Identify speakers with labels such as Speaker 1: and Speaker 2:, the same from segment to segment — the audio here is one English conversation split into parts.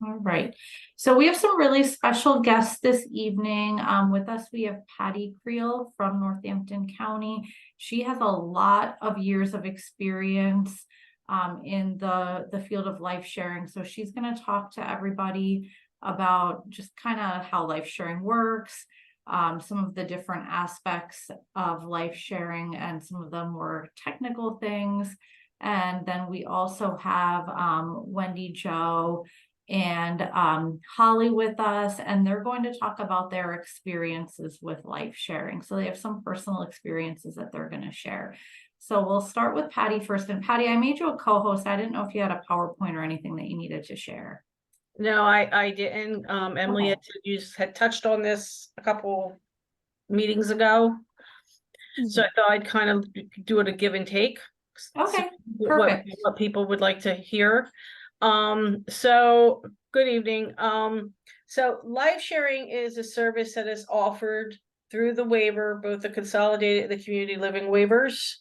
Speaker 1: All right. So we have some really special guests this evening. With us, we have Patty Creel from Northampton County. She has a lot of years of experience in the field of life sharing. So she's going to talk to everybody about just kind of how life sharing works, some of the different aspects of life sharing, and some of the more technical things. And then we also have Wendy Joe and Holly with us, and they're going to talk about their experiences with life sharing. So they have some personal experiences that they're going to share. So we'll start with Patty first. And Patty, I made you a co-host. I didn't know if you had a PowerPoint or anything that you needed to share.
Speaker 2: No, I didn't. Emily
Speaker 1: Okay.
Speaker 2: had touched on this a couple meetings ago. So I thought I'd kind of do it a give and take.
Speaker 1: Okay,
Speaker 2: What
Speaker 1: perfect.
Speaker 2: people would like to hear. So good evening. So life sharing is a service that is offered through the waiver, both the consolidated and the community living waivers.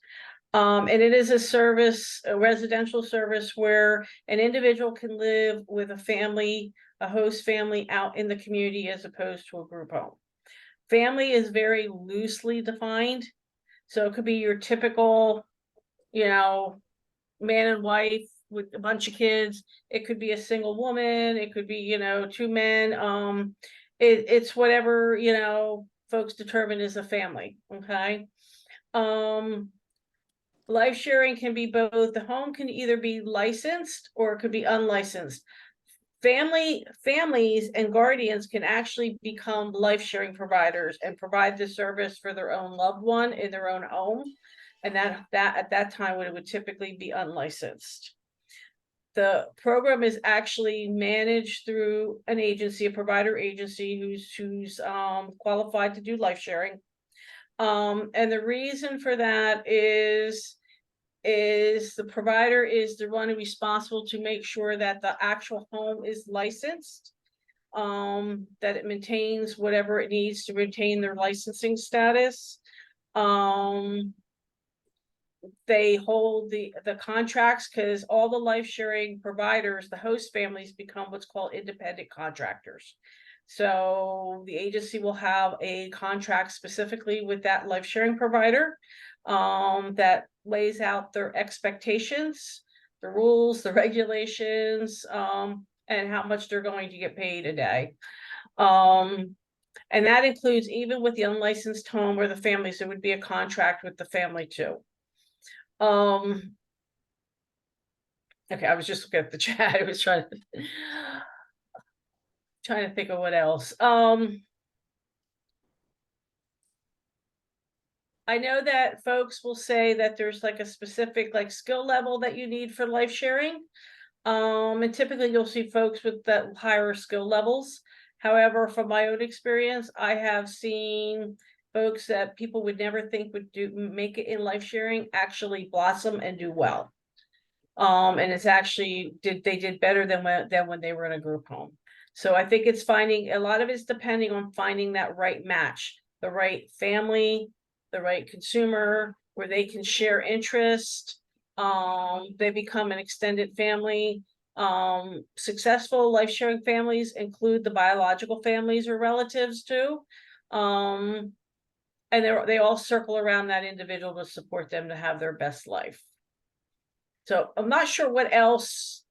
Speaker 2: And it is a service, a residential service where an individual can live with a family, a host family out in the community as opposed to a group home. Family is very loosely defined. So it could be your typical, man and wife with a bunch of kids. It could be a single woman. It could be, two men. It's whatever, folks determine as a family. Okay. Life sharing can be both. The home can either be licensed or it could be unlicensed. Families and guardians can actually become life sharing providers and provide the service for their own loved one in their own home. And that at that time it would typically be unlicensed. The program is actually managed through an agency, a provider agency who's qualified to do life sharing. And the reason for that is the provider is the one responsible to make sure that the actual home is licensed, that it maintains whatever it needs to retain their licensing status. They hold the contracts because all the life sharing providers, the host families, become what's called independent contractors. So the agency will have a contract specifically with that life sharing provider that lays out their expectations, the rules, the regulations, and how much they're going to get paid a day. And that includes even with the unlicensed home or the families, there would be a contract with the family too. Okay, I was just looking at the chat. I was trying to think of what else. I know that folks will say that there's like a specific skill level that you need for life sharing. And typically you'll see folks with that higher skill levels. However, from my own experience, I have seen folks that people would never think would make it in life sharing actually blossom and do well. And it's actually they did better than when they were in a group home. So I think it's a lot of it's depending on finding that right match, the right family, the right consumer, where they can share interest. They become an extended family. Successful life sharing families include the biological families or relatives too. And they all circle around that individual to support them to have their best life. So I'm not sure what else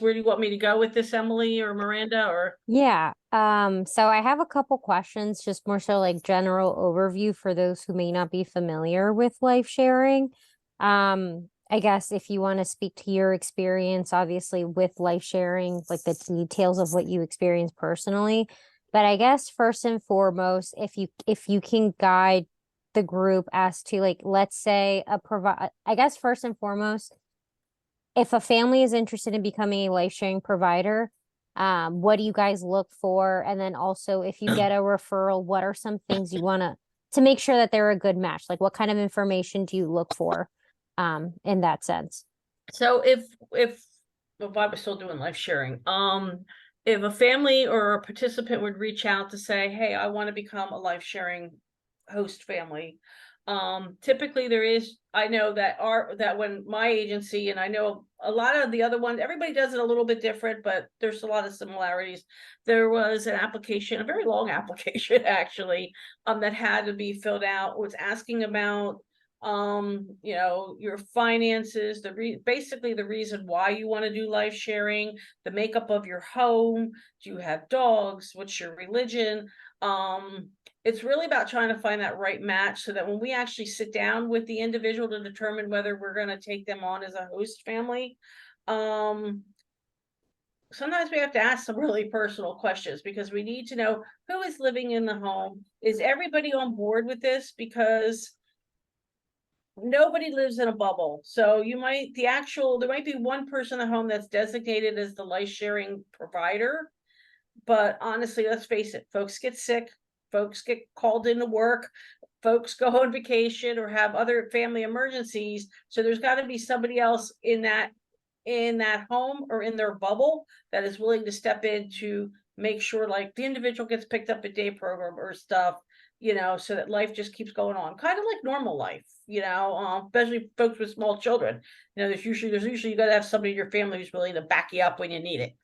Speaker 2: where do you want me to go with this, Emily or Miranda? Or
Speaker 3: Yeah. So I have a couple questions, just more so like general overview for those who may not be familiar with life sharing. I guess if you want to speak to your experience, obviously with life sharing, like the details of what you experienced personally. But I guess first and foremost, if you can guide the group as to let's say I guess first and foremost, if a family is interested in becoming a life sharing provider, what do you guys look for? And then also if you get a referral, what are some things you want to make sure that they're a good match? Like what kind of information do you look for in that sense?
Speaker 2: So if I was still doing life sharing, if a family or a participant would reach out to say, hey, I want to become a life sharing host family, Typically I know that when my agency, and I know a lot of the other ones, everybody does it a little bit different, but there's a lot of similarities. There was an application, a very long application actually, that had to be filled out, was asking about your finances, basically the reason why you want to do life sharing, the makeup of your home, do you have dogs, what's your religion. It's really about trying to find that right match so that when we actually sit down with the individual to determine whether we're going to take them on as a host family, sometimes we have to ask some really personal questions, because we need to know who is living in the home. Is everybody on board with this? Because nobody lives in a bubble. So there might be one person in the home that's designated as the life sharing provider. But honestly, let's face it, folks get sick, folks get called into work, folks go on vacation or have other family emergencies. So there's got to be somebody else in that home or in their bubble that is willing to step in to make sure like the individual gets picked up at day program or stuff, so that life just keeps going on, kind of like normal life, especially folks with small children. There's usually you got to have somebody in your family who's willing to back you up when you need it.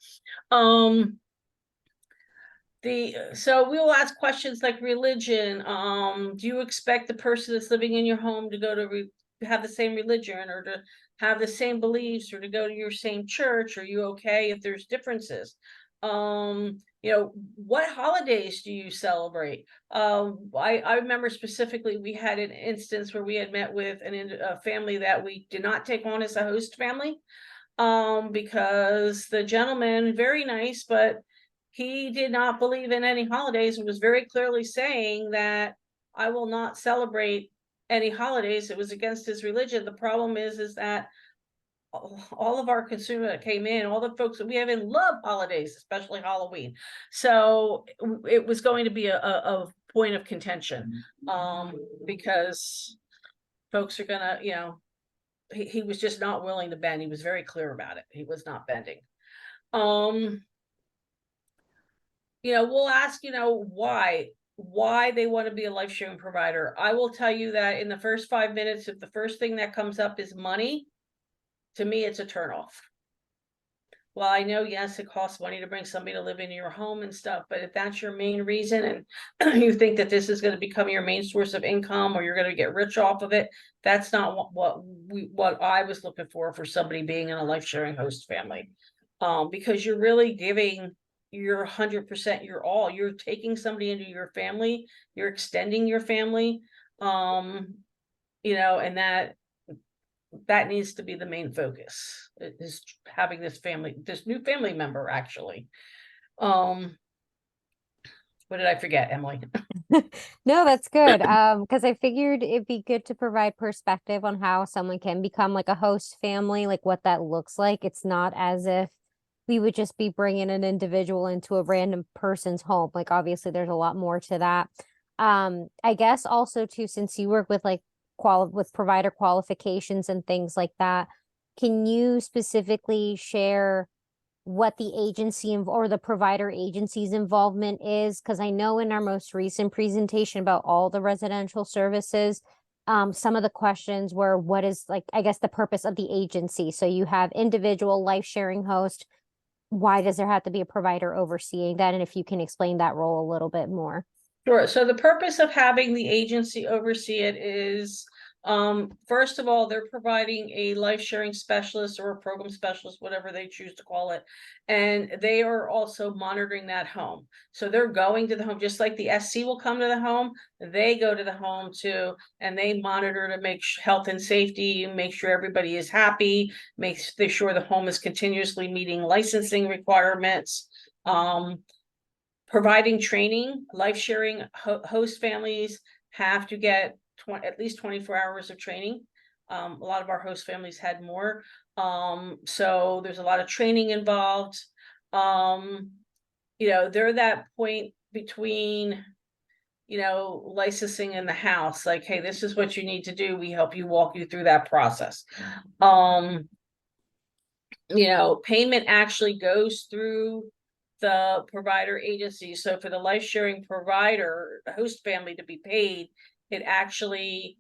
Speaker 2: So we will ask questions like religion. Do you expect the person that's living in your home to go to have the same religion, or to have the same beliefs, or to go to your same church? Are you okay if there's differences? What holidays do you celebrate? I remember specifically we had an instance where we had met with a family that we did not take on as a host family, because the gentleman, very nice, but he did not believe in any holidays and was very clearly saying that I will not celebrate any holidays. It was against his religion. The problem is that all of our consumer that came in, all the folks that we have in, love holidays, especially Halloween. So it was going to be a point of contention, because folks are gonna, he was just not willing to bend. He was very clear about it. He was not bending. We'll ask, why they want to be a life sharing provider. I will tell you that in the first 5 minutes, if the first thing that comes up is money, to me, it's a turnoff. Well, I know, yes, it costs money to bring somebody to live in your home and stuff, but if that's your main reason and you think that this is going to become your main source of income, or you're going to get rich off of it, that's not what I was looking for somebody being in a life sharing host family. Because you're really giving your 100%, your all. You're taking somebody into your family, you're extending your family, and that needs to be the main focus, is having this new family member actually. What did I forget, Emily?
Speaker 3: No, that's good. Because I figured it'd be good to provide perspective on how someone can become like a host family, like what that looks like. It's not as if we would just be bringing an individual into a random person's home. Like obviously there's a lot more to that. I guess also too, since you work with like with provider qualifications and things like that, can you specifically share what the agency or the provider agency's involvement is? Because I know in our most recent presentation about all the residential services, some of the questions were, what is, like, I guess the purpose of the agency? So you have individual life sharing host. Why does there have to be a provider overseeing that? And if you can explain that role a little bit more.
Speaker 2: Sure. So the purpose of having the agency oversee it is, first of all, they're providing a life sharing specialist or a program specialist, whatever they choose to call it. And they are also monitoring that home. So they're going to the home, just like the SC will come to the home, they go to the home too, and they monitor to make health and safety, make sure everybody is happy, make sure the home is continuously meeting licensing requirements. Providing training. Life sharing host families have to get at least 24 hours of training. A lot of our host families had more. So there's a lot of training involved. They're that point between, licensing in the house, like, hey, this is what you need to do. We help you, walk you through that process. Payment actually goes through the provider agency. So for the life sharing provider host family to be paid, it actually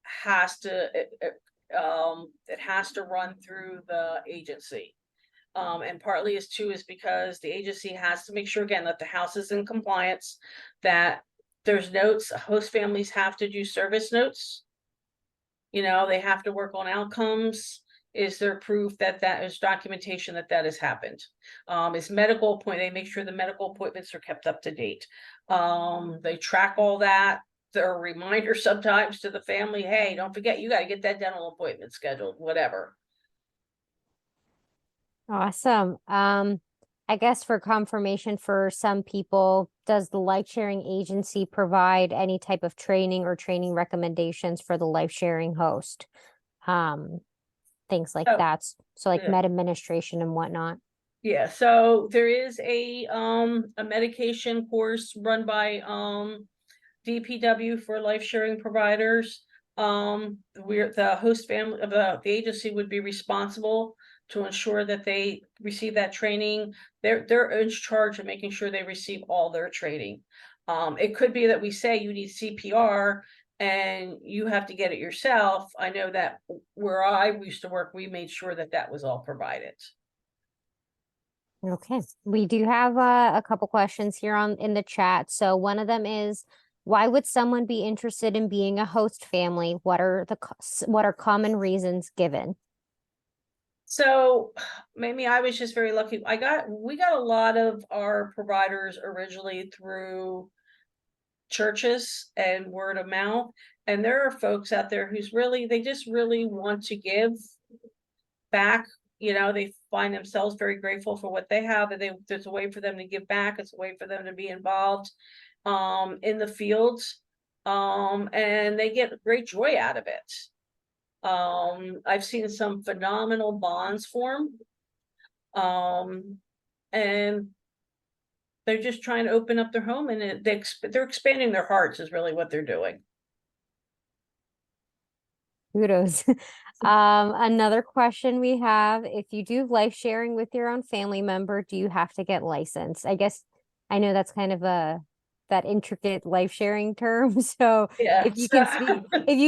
Speaker 2: has to, it has to run through the agency. And partly is because the agency has to make sure again that the house is in compliance, that there's notes, host families have to do service notes. You know, they have to work on outcomes. Is there proof that that is documentation that that has happened? Is medical appointment, they make sure the medical appointments are kept up to date. They track all that. There are reminders sometimes to the family, hey, don't forget, you got to get that dental appointment scheduled, whatever.
Speaker 3: Awesome. I guess for confirmation for some people, does the life sharing agency provide any type of training or training recommendations for the life sharing host? Things like
Speaker 2: Oh,
Speaker 3: that. So like
Speaker 2: yeah.
Speaker 3: med administration and whatnot.
Speaker 2: Yeah, so there is a medication course run by DPW for life sharing providers. We're the host family of the agency would be responsible to ensure that they receive that training. They're in charge of making sure they receive all their training. It could be that we say you need CPR and you have to get it yourself. I know that where I used to work, we made sure that that was all provided.
Speaker 3: Okay, we do have a couple questions here in the chat. So one of them is, why would someone be interested in being a host family? What are what are common reasons given?
Speaker 2: So maybe I was just very lucky. We got a lot of our providers originally through churches and word of mouth. And there are folks out there they just really want to give back. You know, they find themselves very grateful for what they have, and there's a way for them to give back. It's a way for them to be involved in the fields. And they get great joy out of it. I've seen some phenomenal bonds form. And they're just trying to open up their home, and they're expanding their hearts is really what they're doing.
Speaker 3: Kudos. Another question we have, if you do life sharing with your own family member, do you have to get licensed? I guess I know that's kind of that intricate life sharing term. So
Speaker 2: Yeah.
Speaker 3: if you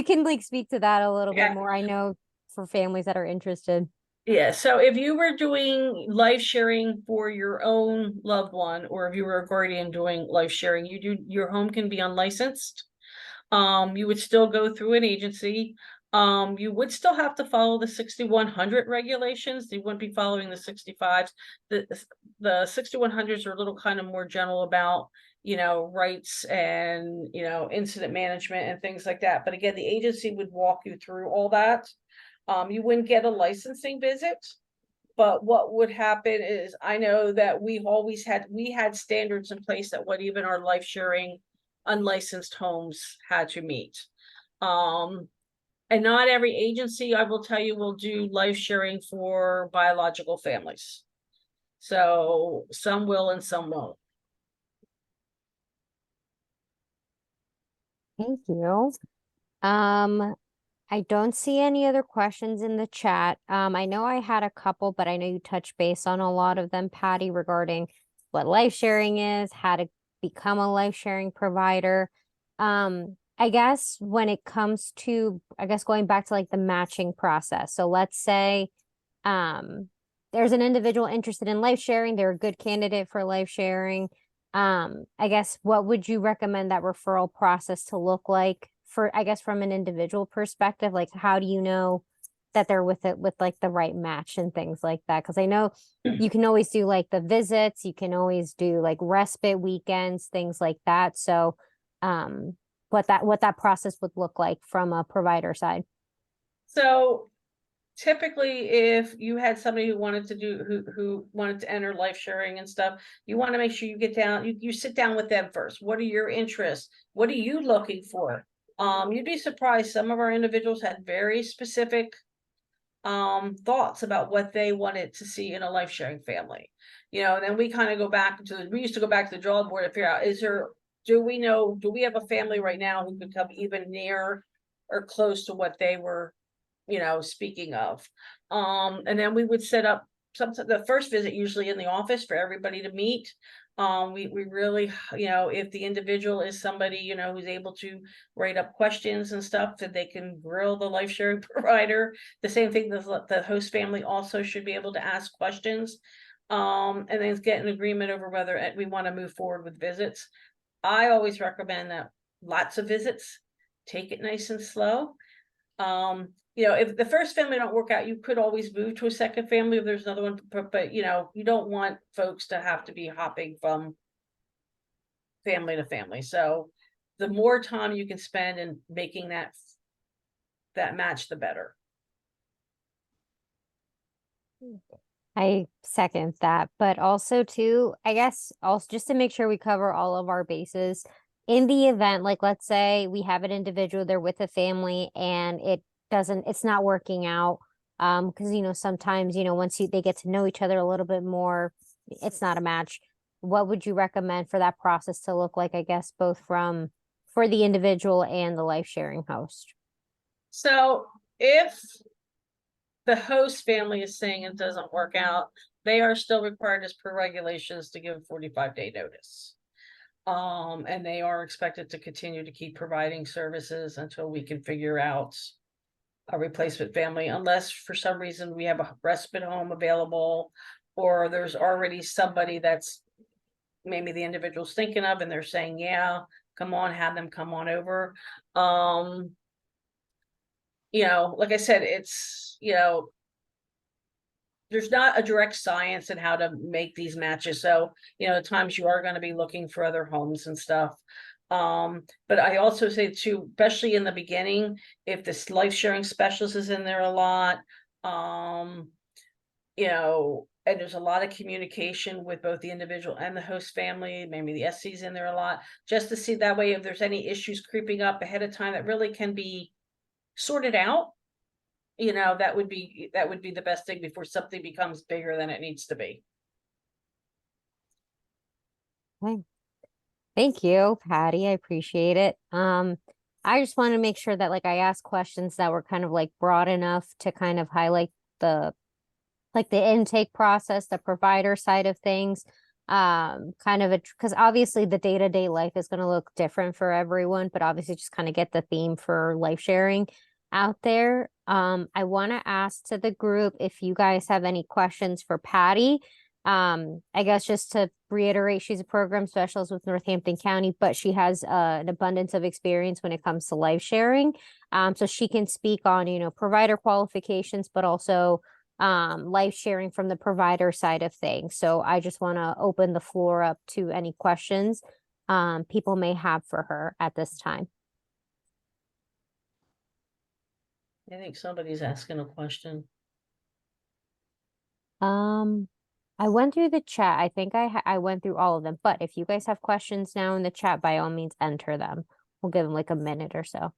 Speaker 3: can speak to that a little
Speaker 2: Yeah.
Speaker 3: bit more, I know for families that are interested.
Speaker 2: Yeah, so if you were doing life sharing for your own loved one, or if you were a guardian doing life sharing, your home can be unlicensed. You would still go through an agency. You would still have to follow the 6100 regulations. You wouldn't be following the 65s. The 6100s are a little kind of more general about, you know, rights and, you know, incident management and things like that. But again, the agency would walk you through all that. You wouldn't get a licensing visit, but what would happen is, I know that we had standards in place that what even our life sharing unlicensed homes had to meet. And not every agency, I will tell you, will do life sharing for biological families. So some will and some won't.
Speaker 3: Thank you. I don't see any other questions in the chat. I know I had a couple, but I know you touched base on a lot of them, Patty, regarding what life sharing is, how to become a life sharing provider. I guess when it comes to, going back to like the matching process. So let's say there's an individual interested in life sharing, they're a good candidate for life sharing. I guess what would you recommend that referral process to look like for, from an individual perspective? Like, how do you know that they're with like the right match and things like that? Because I know you can always do like the visits, you can always do like respite weekends, things like that. So what that process would look like from a provider side.
Speaker 2: So typically, if you had somebody who wanted to enter life sharing and stuff, you want to make sure you get down, you sit down with them first. What are your interests? What are you looking for? You'd be surprised. Some of our individuals had very specific thoughts about what they wanted to see in a life sharing family. You know, and then we kind of we used to go back to the drawing board to figure out, do we have a family right now who could come even near or close to what they were, you know, speaking of. And then we would set up the first visit usually in the office for everybody to meet. We really, if the individual is somebody, who's able to write up questions and stuff that they can grill the life sharing provider. The same thing, the host family also should be able to ask questions. And then get an agreement over whether we want to move forward with visits. I always recommend that lots of visits, take it nice and slow. If the first family don't work out, you could always move to a second family if there's another one, but you don't want folks to have to be hopping from family to family. So the more time you can spend in making that match, the better.
Speaker 3: I second that, but also too, I guess also just to make sure we cover all of our bases in the event, like let's say we have an individual, they're with a family and it's not working out. Because sometimes, once they get to know each other a little bit more, it's not a match. What would you recommend for that process to look like, I guess, both for the individual and the life sharing host?
Speaker 2: So if the host family is saying it doesn't work out, they are still required as per regulations to give 45-day notice. And they are expected to continue to keep providing services until we can figure out a replacement family, unless for some reason we have a respite home available, or there's already somebody that's maybe the individual's thinking of and they're saying, yeah, come on, have them come on over. Like I said, it's, there's not a direct science in how to make these matches. So, at times you are going to be looking for other homes and stuff. But I also say too, especially in the beginning, if this life sharing specialist is in there a lot, and there's a lot of communication with both the individual and the host family, maybe the SC's in there a lot, just to see that way if there's any issues creeping up ahead of time that really can be sorted out. That would be the best thing before something becomes bigger than it needs to be.
Speaker 3: Okay. Thank you, Patty. I appreciate it. I just want to make sure that I asked questions that were kind of broad enough to kind of highlight the intake process, the provider side of things. Because obviously the day-to-day life is going to look different for everyone, but obviously just kind of get the theme for life sharing out there. I want to ask to the group if you guys have any questions for Patty. I guess just to reiterate, she's a program specialist with Northampton County, but she has an abundance of experience when it comes to life sharing. So she can speak on, provider qualifications, but also life sharing from the provider side of things. So I just want to open the floor up to any questions people may have for her at this time.
Speaker 2: I think somebody's asking a question.
Speaker 3: I went through the chat. I think I went through all of them, but if you guys have questions now in the chat, by all means enter them. We'll give them a minute or so.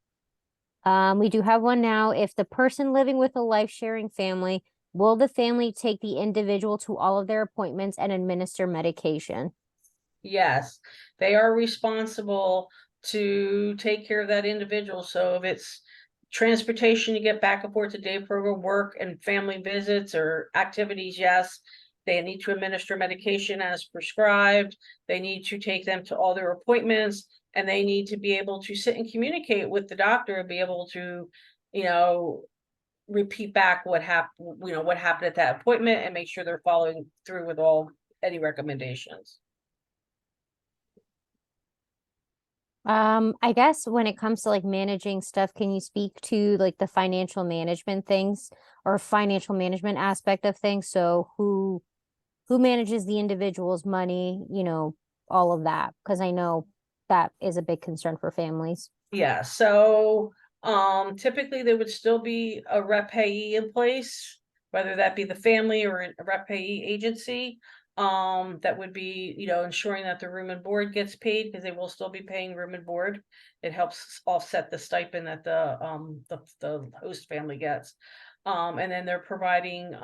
Speaker 3: We do have one now. If the person living with a life sharing family, will the family take the individual to all of their appointments and administer medication?
Speaker 2: Yes, they are responsible to take care of that individual. So if it's transportation to get back and forth to day program, work and family visits or activities, yes, they need to administer medication as prescribed. They need to take them to all their appointments, and they need to be able to sit and communicate with the doctor and be able to, repeat back what happened at that appointment and make sure they're following through with any recommendations.
Speaker 3: I guess when it comes to managing stuff, can you speak to the financial management things or financial management aspect of things? So who manages the individual's money, all of that, because I know that is a big concern for families.
Speaker 2: Yeah, so typically there would still be a rep payee in place, whether that be the family or a rep payee agency. That would be, ensuring that the room and board gets paid, because they will still be paying room and board. It helps offset the stipend that the host family gets. And then they're providing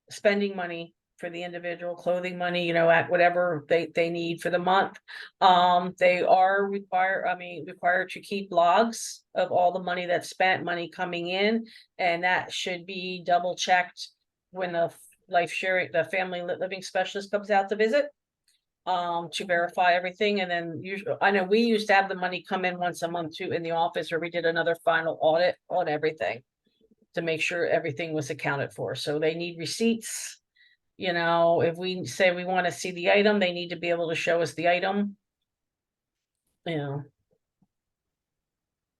Speaker 2: spending money for the individual, clothing money, at whatever they need for the month. They are required to keep logs of all the money that's spent, money coming in, and that should be double checked when life sharing, the family living specialist comes out to visit. To verify everything, and then usually, I know we used to have the money come in once a month too in the office, or we did another final audit on everything to make sure everything was accounted for. So they need receipts. You know, if we say we want to see the item, they need to be able to show us the item. You know.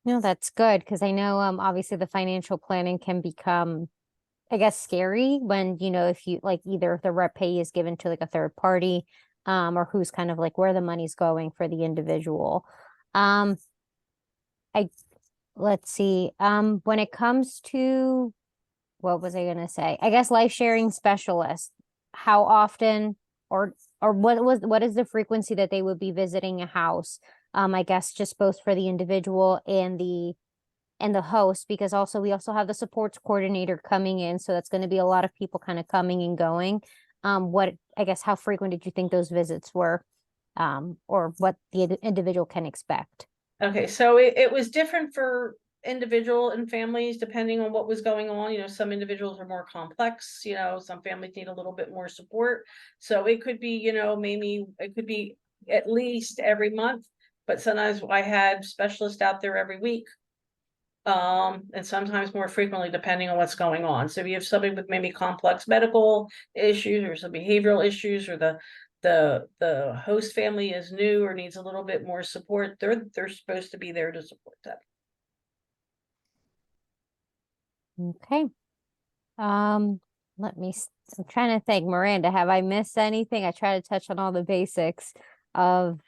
Speaker 3: No, that's good because I know obviously the financial planning can become, I guess, scary when, if you like either the rep pay is given to like a third party, or who's kind of like where the money's going for the individual. I let's see. When it comes to what was I gonna say? I guess life sharing specialist, how often or what is the frequency that they would be visiting a house? I guess just both for the individual and the host, because also we also have the supports coordinator coming in, so that's going to be a lot of people kind of coming and going. What I guess how frequent did you think those visits were, or what the individual can expect?
Speaker 2: Okay, so it was different for individual and families depending on what was going on. You know, some individuals are more complex, you know, some families need a little bit more support. So it could be, you know, maybe it could be at least every month, but sometimes I had specialists out there every week. And sometimes more frequently depending on what's going on. So if you have somebody with maybe complex medical issues or some behavioral issues, or the host family is new or needs a little bit more support, they're supposed to be there to support them.
Speaker 3: Okay. Let me. I'm trying to think, Miranda. Have I missed anything? I try to touch on all the basics of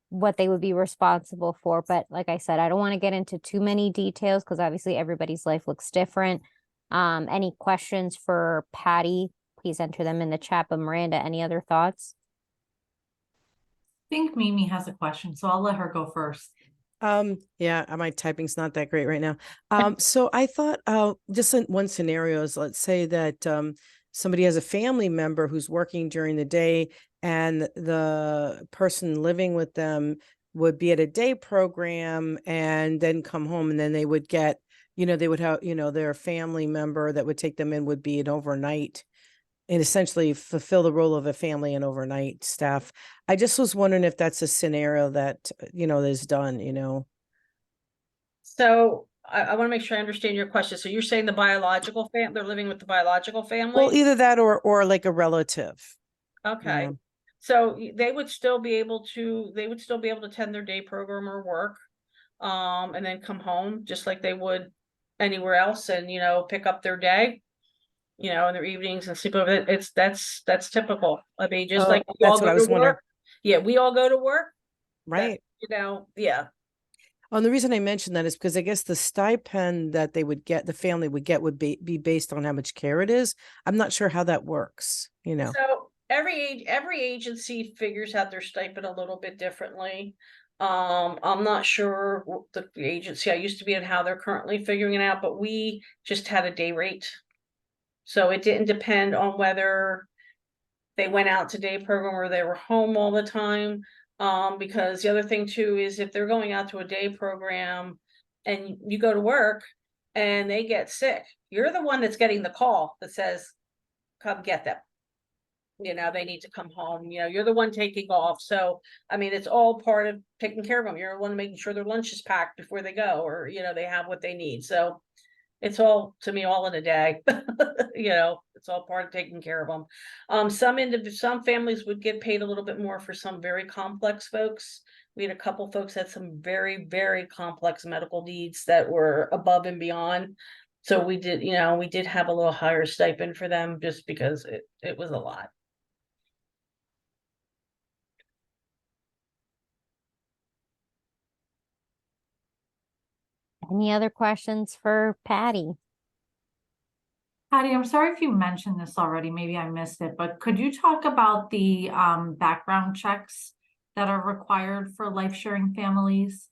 Speaker 3: what they would be responsible for. But like I said, I don't want to get into too many details because obviously everybody's life looks different. Any questions for Patty, please enter them in the chat. But Miranda, any other thoughts?
Speaker 1: I think Mimi has a question, so I'll let her go first.
Speaker 4: Yeah, my typing's not that great right now. So I thought, just in one scenario is, let's say that somebody has a family member who's working during the day, and the person living with them would be at a day program and then come home, and then they would get, they would have, their family member that would take them in would be an overnight and essentially fulfill the role of a family and overnight staff. I just was wondering if that's a scenario that, is done.
Speaker 2: So I want to make sure I understand your question. So you're saying the biological family, they're living with the biological family?
Speaker 4: Well, either that or like a relative.
Speaker 2: Okay.
Speaker 4: Yeah.
Speaker 2: So they would still be able to attend their day program or work, and then come home just like they would anywhere else, and, pick up their day, in their evenings and sleep over. That's typical. I mean, just
Speaker 4: Oh,
Speaker 2: like we all
Speaker 4: that's what
Speaker 2: go
Speaker 4: I was
Speaker 2: to
Speaker 4: wondering.
Speaker 2: work. Yeah, we all go to work.
Speaker 4: Right.
Speaker 2: Yeah.
Speaker 4: And the reason I mentioned that is because I guess the stipend that they would get, the family would get, would be based on how much care it is. I'm not sure how that works,
Speaker 2: So every agency figures out their stipend a little bit differently. I'm not sure what the agency I used to be and how they're currently figuring it out, but we just had a day rate. So it didn't depend on whether they went out to day program or they were home all the time. Because the other thing too is if they're going out to a day program and you go to work and they get sick, you're the one that's getting the call that says, come get them. They need to come home, you're the one taking off. So, I mean, it's all part of taking care of them. You're the one making sure their lunch is packed before they go, or, they have what they need. So it's all, to me, all in a day. It's all part of taking care of them. Some families would get paid a little bit more for some very complex folks. We had a couple folks that had some very, very complex medical needs that were above and beyond. So we did have a little higher stipend for them just because it was a lot.
Speaker 3: Any other questions for Patty?
Speaker 1: Patty, I'm sorry if you mentioned this already, maybe I missed it, but could you talk about the background checks that are required for life sharing families?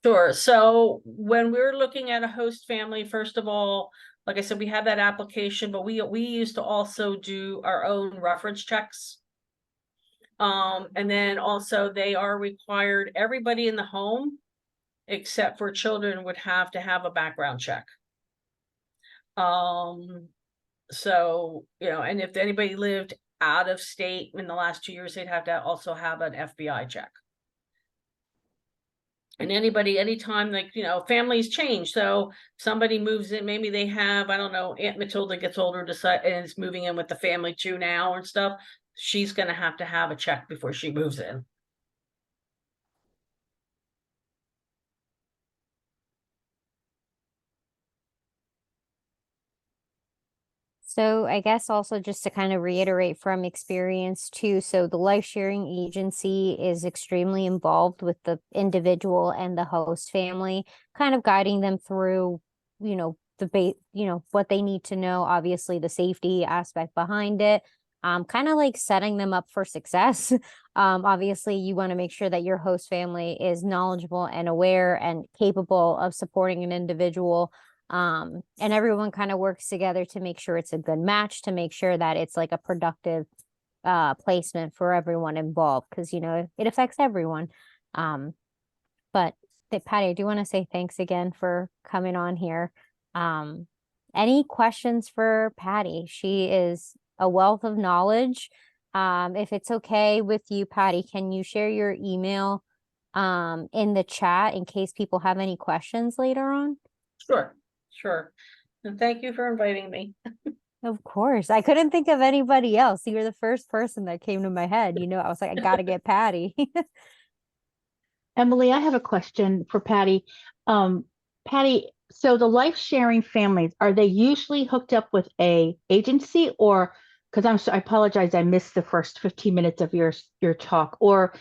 Speaker 2: Sure. So when we're looking at a host family, first of all, like I said, we have that application, but we used to also do our own reference checks. And then also they are required, everybody in the home, except for children, would have to have a background check. So, and if anybody lived out of state in the last 2 years, they'd have to also have an FBI check. And anytime, like, families change. So somebody moves in, maybe they have, I don't know, Aunt Matilda gets older, and is moving in with the family too now and stuff. She's gonna have to have a check before she moves in.
Speaker 3: So I guess also just to kind of reiterate from experience too, so the life sharing agency is extremely involved with the individual and the host family, kind of guiding them through, what they need to know, obviously the safety aspect behind it, kind of like setting them up for success. Obviously you want to make sure that your host family is knowledgeable and aware and capable of supporting an individual. And everyone kind of works together to make sure it's a good match, to make sure that it's like a productive placement for everyone involved, because it affects everyone. But Patty, I do want to say thanks again for coming on here. Any questions for Patty? She is a wealth of knowledge. If it's okay with you, Patty, can you share your email in the chat in case people have any questions later on?
Speaker 2: Sure. And thank you for inviting me.
Speaker 3: Of course. I couldn't think of anybody else. You were the first person that came to my head. I was like, I gotta get Patty.
Speaker 5: Emily, I have a question for Patty. Patty, so the life sharing families, are they usually hooked up with a agency, or because I apologize, I missed the first 15 minutes of your talk, or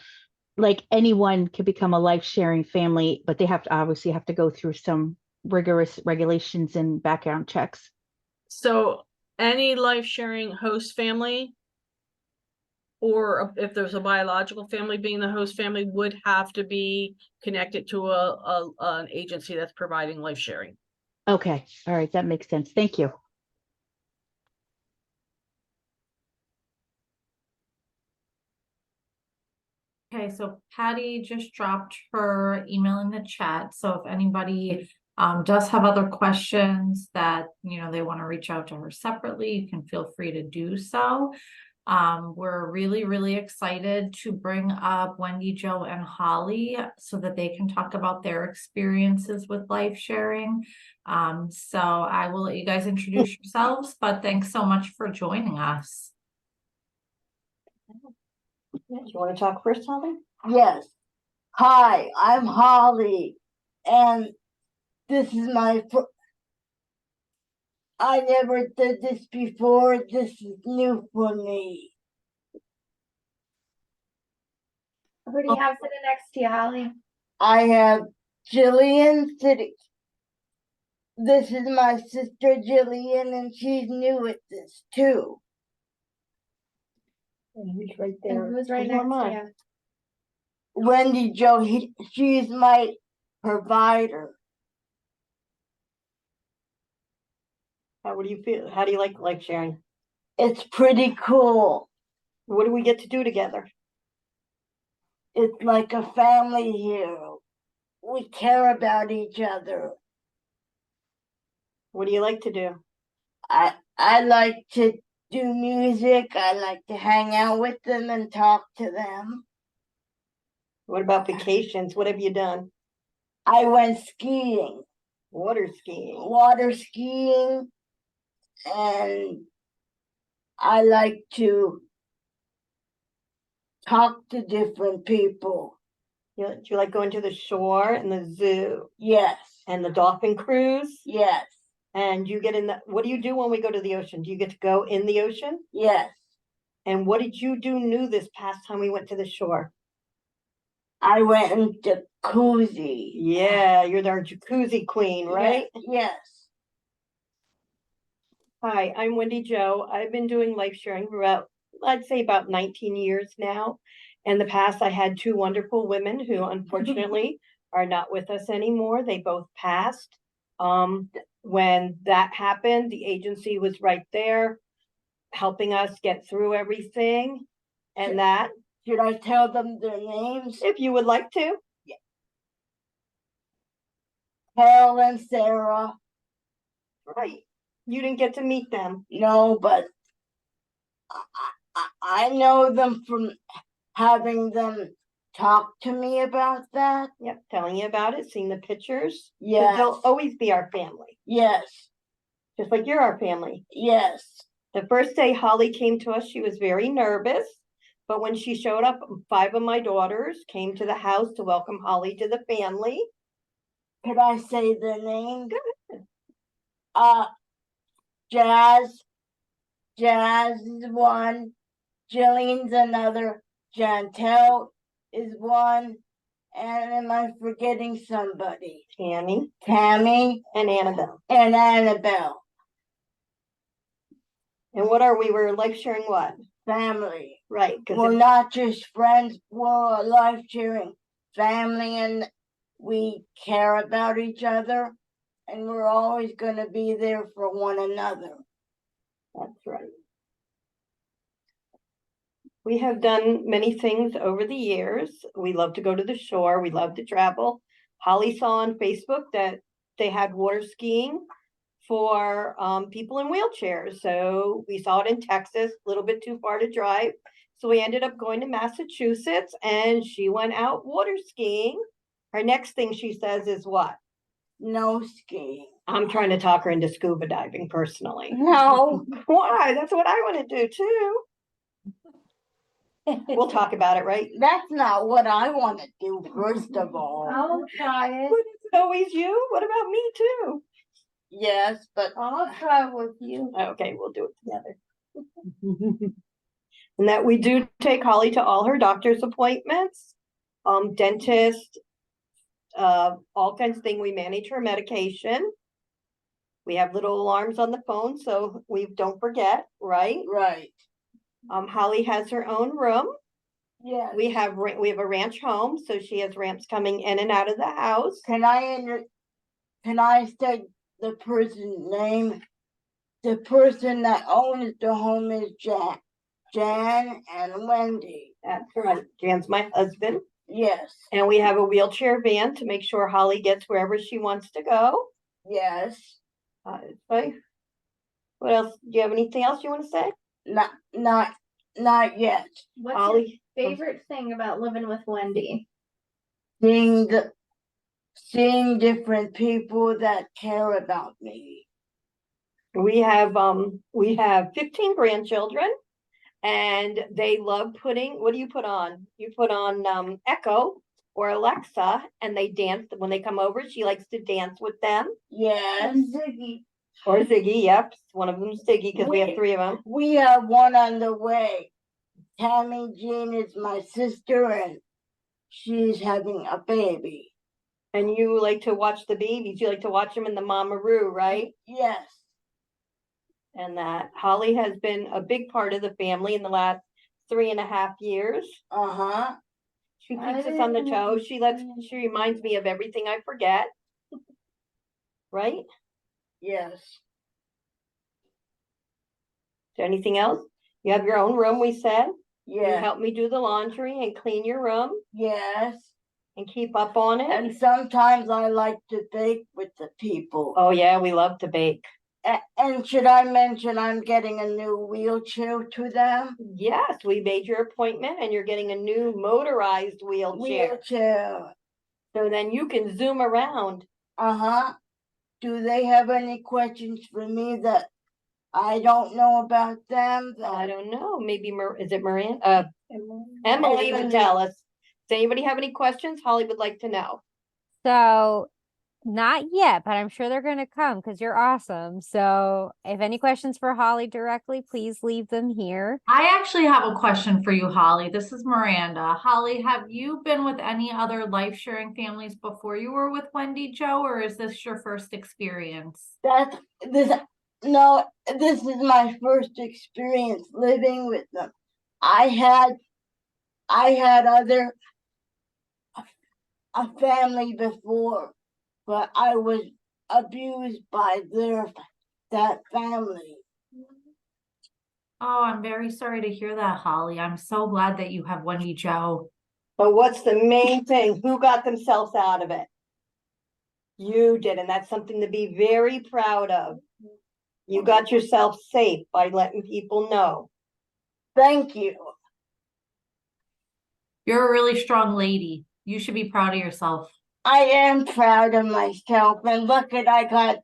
Speaker 5: like anyone can become a life sharing family, but they obviously have to go through some rigorous regulations and background checks?
Speaker 2: So any life sharing host family, or if there's a biological family being the host family, would have to be connected to an agency that's providing life sharing.
Speaker 5: Okay. All right. That makes sense. Thank you.
Speaker 1: Okay, so Patty just dropped her email in the chat. So if anybody does have other questions that they want to reach out to her separately, you can feel free to do so. We're really, really excited to bring up Wendy, Joe, and Holly so that they can talk about their experiences with life sharing. So I will let you guys introduce yourselves, but thanks so much for joining us.
Speaker 6: Do you want to talk first, Holly?
Speaker 7: Yes. Hi, I'm Holly, and this is I never did this before. This is new for me.
Speaker 6: Who do you have sitting next to you, Holly?
Speaker 7: I have Jillian sitting. This is my sister Jillian, and she's new at this too.
Speaker 6: And who's right there?
Speaker 8: And who's right next to you?
Speaker 7: Wendy Joe, she's my provider.
Speaker 6: How do you feel? How do you like life sharing?
Speaker 7: It's pretty cool.
Speaker 6: What do we get to do together?
Speaker 7: It's like a family here. We care about each other.
Speaker 6: What do you like to do?
Speaker 7: I like to do music. I like to hang out with them and talk to them.
Speaker 6: What about vacations? What have you done?
Speaker 7: I went skiing.
Speaker 6: Water skiing.
Speaker 7: Water skiing. And I like to talk to different people.
Speaker 6: Do you like going to the shore and the zoo?
Speaker 7: Yes.
Speaker 6: And the dolphin cruise?
Speaker 7: Yes.
Speaker 6: And you get what do you do when we go to the ocean? Do you get to go in the ocean?
Speaker 7: Yes.
Speaker 6: And what did you do new this past time we went to the shore?
Speaker 7: I went in jacuzzi.
Speaker 6: Yeah, you're our jacuzzi queen, right?
Speaker 7: Yes.
Speaker 6: Hi, I'm Wendy Joe. I've been doing life sharing for I'd say about 19 years now. In the past, I had two wonderful women who unfortunately are not with us anymore. They both passed. When that happened, the agency was right there helping us get through everything. And that.
Speaker 7: Should I tell them their names?
Speaker 6: If you would like to.
Speaker 7: Yeah. Carol and Sarah.
Speaker 6: Right. You didn't get to meet them.
Speaker 7: No, but I know them from having them talk to me about that.
Speaker 6: Yep, telling you about it, seeing the pictures. 'Cause
Speaker 7: Yes.
Speaker 6: they'll always be our family,
Speaker 7: Yes.
Speaker 6: just like you're our family.
Speaker 7: Yes.
Speaker 6: The first day Holly came to us, she was very nervous. But when she showed up, 5 of my daughters came to the house to welcome Holly to the family.
Speaker 7: Could I say the name? Jazz. Jazz is one. Jillian's another. Chantel is one. And am I forgetting somebody?
Speaker 6: Tammy
Speaker 7: Tammy
Speaker 6: and Annabelle.
Speaker 7: and Annabelle.
Speaker 6: And what are we? We're life sharing what?
Speaker 7: Family.
Speaker 6: Right.
Speaker 7: We're not just friends, we're a life sharing family, and we care about each other, and we're always going to be there for one another.
Speaker 6: That's right. We have done many things over the years. We love to go to the shore. We love to travel. Holly saw on Facebook that they had water skiing for people in wheelchairs. So we saw it in Texas, a little bit too far to drive. So we ended up going to Massachusetts, and she went out water skiing. Her next thing she says is what?
Speaker 7: No skiing.
Speaker 6: I'm trying to talk her into scuba diving personally.
Speaker 7: No.
Speaker 6: Why? That's what I want to do too. We'll talk about it, right?
Speaker 7: That's not what I want to do, first of all. I'll try it.
Speaker 6: But it's always you. What about me too?
Speaker 7: Yes, but I'll try with you.
Speaker 6: Okay, we'll do it together. And that we do take Holly to all her doctor's appointments, dentist, all kinds of things. We manage her medication. We have little alarms on the phone, so we don't forget, right?
Speaker 7: Right.
Speaker 6: Holly has her own room.
Speaker 7: Yes.
Speaker 6: We have a ranch home, so she has ramps coming in and out of the house.
Speaker 7: Can I say the person's name? The person that owns the home is Jan and Wendy.
Speaker 6: That's right. Jan's my husband.
Speaker 7: Yes.
Speaker 6: And we have a wheelchair van to make sure Holly gets wherever she wants to go.
Speaker 7: Yes.
Speaker 6: Right. What else? Do you have anything else you want to say?
Speaker 7: Not yet.
Speaker 8: What's
Speaker 6: Holly,
Speaker 8: your favorite thing about living with Wendy?
Speaker 7: Seeing different people that care about me.
Speaker 6: we have 15 grandchildren, and they love putting, what do you put on? You put on Echo or Alexa, and they dance when they come over. She likes to dance with them.
Speaker 7: Yes. Ziggy.
Speaker 6: Or Ziggy, yep. One of them's Ziggy because we have 3 of them.
Speaker 7: We have one on the way. Tammy Jean is my sister, and she's having a baby.
Speaker 6: And you like to watch the babies. You like to watch them in the Mamaroo, right?
Speaker 7: Yes.
Speaker 6: And that Holly has been a big part of the family in the last 3.5 years.
Speaker 7: Uh-huh.
Speaker 6: She keeps us on the toe. She reminds me of everything I forget. Right?
Speaker 7: Yes.
Speaker 6: Is there anything else? You have your own room, we said. You
Speaker 7: Yes.
Speaker 6: help me do the laundry and clean your room
Speaker 7: Yes.
Speaker 6: and keep up on it.
Speaker 7: And sometimes I like to bake with the people.
Speaker 6: Oh yeah, we love to bake.
Speaker 7: And should I mention I'm getting a new wheelchair to them?
Speaker 6: Yes, we made your appointment and you're getting a new motorized wheelchair. So then you can zoom around.
Speaker 7: Uh-huh. Do they have any questions for me that I don't know about them?
Speaker 6: I don't know. Maybe is it Miranda? Emily would tell us. Does anybody have any questions? Holly would like to know.
Speaker 3: So not yet, but I'm sure they're going to come because you're awesome. So if any questions for Holly directly, please leave them here.
Speaker 1: I actually have a question for you, Holly. This is Miranda. Holly, have you been with any other life sharing families before you were with Wendy Jo, or is this your first experience?
Speaker 7: No, this is my first experience living with them. I had a family before, but I was abused by that family.
Speaker 1: Oh, I'm very sorry to hear that, Holly. I'm so glad that you have Wendy Jo.
Speaker 6: But what's the main thing? Who got themselves out of it? You did, and that's something to be very proud of. You got yourself safe by letting people know.
Speaker 7: Thank you.
Speaker 1: You're a really strong lady. You should be proud of yourself.
Speaker 7: I am proud of myself, and look at I got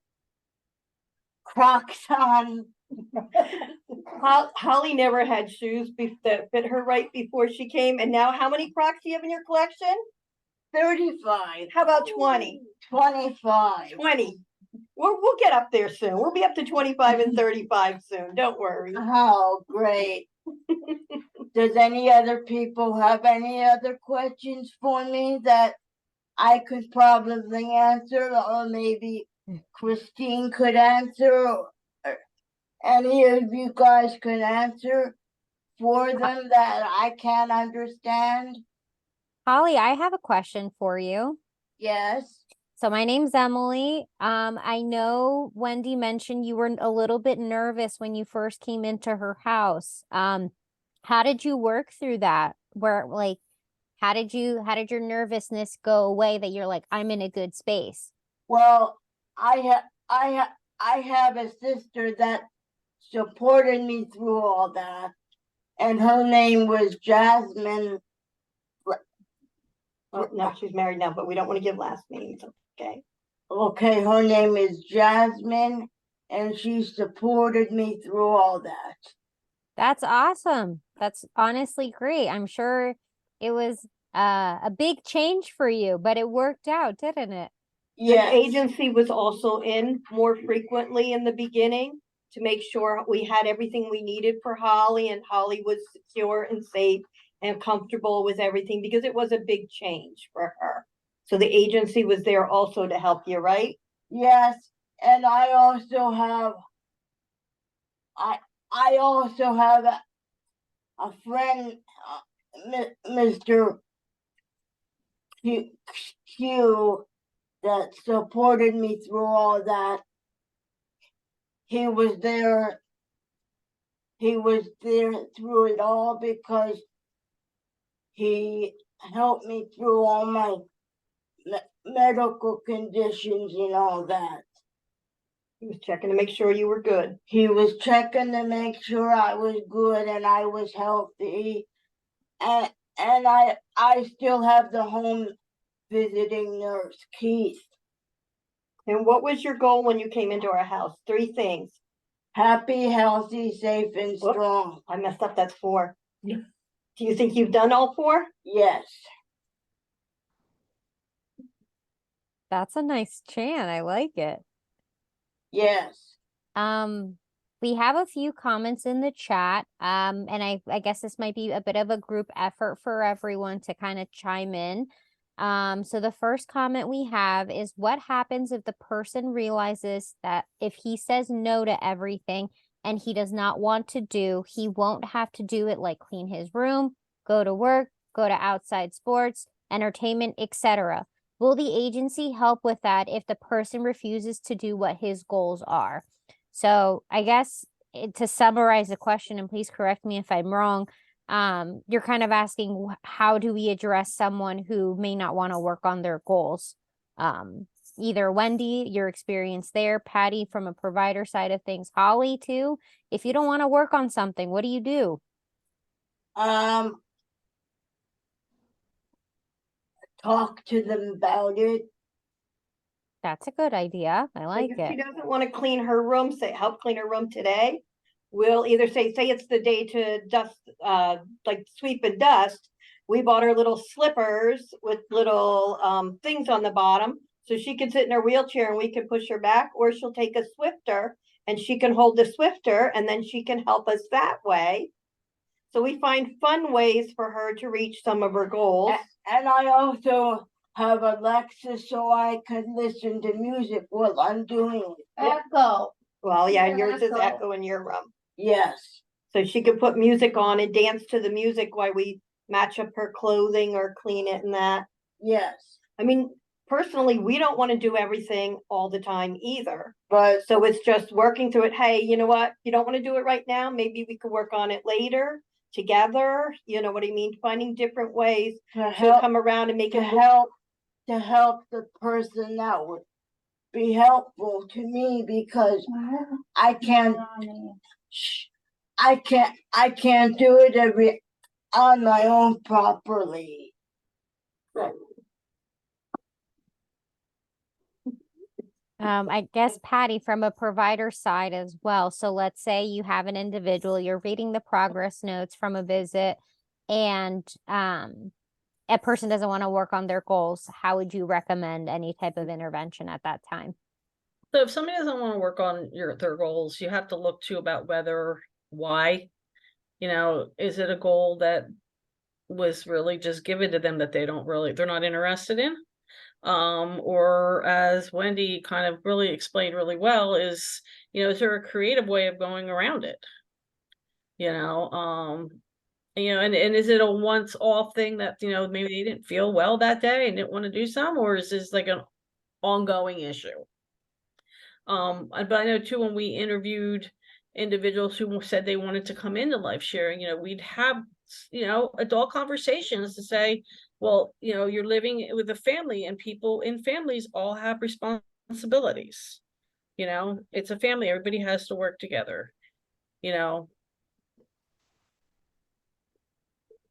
Speaker 7: Crocs on.
Speaker 6: Holly never had shoes that fit her right before she came, and now how many Crocs do you have in your collection?
Speaker 7: 35.
Speaker 6: How about 20?
Speaker 7: 25.
Speaker 6: 20. We'll get up there soon. We'll be up to 25 and 35 soon. Don't worry.
Speaker 7: Oh, great. Does any other people have any other questions for me that I could probably answer, or maybe Christine could answer, or any of you guys could answer for them that I can't understand?
Speaker 3: Holly, I have a question for you.
Speaker 7: Yes.
Speaker 3: So my name's Emily. I know Wendy mentioned you were a little bit nervous when you first came into her house. How did you work through that? How did your nervousness go away that you're like, I'm in a good space?
Speaker 7: Well, I have a sister that supported me through all that, and her name was Jasmine.
Speaker 6: Oh, no, she's married now, but we don't want to give last names. Okay.
Speaker 7: Okay, her name is Jasmine, and she supported me through all that.
Speaker 3: That's awesome. That's honestly great. I'm sure it was a big change for you, but it worked out, didn't it?
Speaker 6: The
Speaker 7: Yes.
Speaker 6: agency was also in more frequently in the beginning to make sure we had everything we needed for Holly, and Holly was secure and safe and comfortable with everything, because it was a big change for her. So the agency was there also to help you, right?
Speaker 7: Yes, and I also have a friend, Mr. Q, that supported me through all that. He was there through it all because he helped me through all my medical conditions and all that.
Speaker 6: He was checking to make sure you were good.
Speaker 7: He was checking to make sure I was good and I was healthy. And I still have the home visiting nurse, Keith.
Speaker 6: And what was your goal when you came into our house? 3 things.
Speaker 7: Happy, healthy, safe, and
Speaker 6: Whoop.
Speaker 7: strong.
Speaker 6: I messed up. That's 4. Do you think you've done all 4?
Speaker 7: Yes.
Speaker 3: That's a nice chant. I like it.
Speaker 7: Yes.
Speaker 3: We have a few comments in the chat. And I guess this might be a bit of a group effort for everyone to kind of chime in. So the first comment we have is, what happens if the person realizes that if he says no to everything and he does not want to do, he won't have to do it, like clean his room, go to work, go to outside sports, entertainment, etc. Will the agency help with that if the person refuses to do what his goals are? So I guess to summarize the question, and please correct me if I'm wrong, you're kind of asking, how do we address someone who may not want to work on their goals? Either Wendy, your experience there, Patty from a provider side of things, Holly too. If you don't want to work on something, what do you do?
Speaker 7: Talk to them about it.
Speaker 3: That's a good idea. I like
Speaker 6: If she
Speaker 3: it.
Speaker 6: doesn't want to clean her room, say help clean her room today. We'll either say it's the day to dust, like sweep and dust. We bought her little slippers with little things on the bottom, so she can sit in her wheelchair and we can push her back, or she'll take a Swifter and she can hold the Swifter and then she can help us that way. So we find fun ways for her to reach some of her goals.
Speaker 7: And I also have Alexa so I can listen to music while I'm doing it.
Speaker 8: Echo.
Speaker 6: Well, yeah,
Speaker 8: Yeah,
Speaker 6: yours is
Speaker 8: Echo.
Speaker 6: Echo in your room.
Speaker 7: Yes.
Speaker 6: So she could put music on and dance to the music while we match up her clothing or clean it and that.
Speaker 7: Yes.
Speaker 6: I mean, personally, we don't want to do everything all the time either.
Speaker 7: But
Speaker 6: So it's just working through it. Hey, you know what? You don't want to do it right now. Maybe we could work on it later together. You know what I mean? Finding different ways
Speaker 7: to
Speaker 6: to come around and make it
Speaker 7: help the person that be helpful to me because I can't do it on my own properly.
Speaker 3: I guess Patty, from a provider side as well. So let's say you have an individual, you're reading the progress notes from a visit, and a person doesn't want to work on their goals. How would you recommend any type of intervention at that time?
Speaker 2: So if somebody doesn't want to work on their goals, you have to look too about why, is it a goal that was really just given to them that they're not interested in? Or as Wendy kind of really explained really well is there a creative way of going around it? And is it a once off thing that, maybe they didn't feel well that day and didn't want to do some, or is this like an ongoing issue? But I know too, when we interviewed individuals who said they wanted to come into life sharing, we'd have, adult conversations to say, well, you're living with a family, and people in families all have responsibilities. It's a family, everybody has to work together,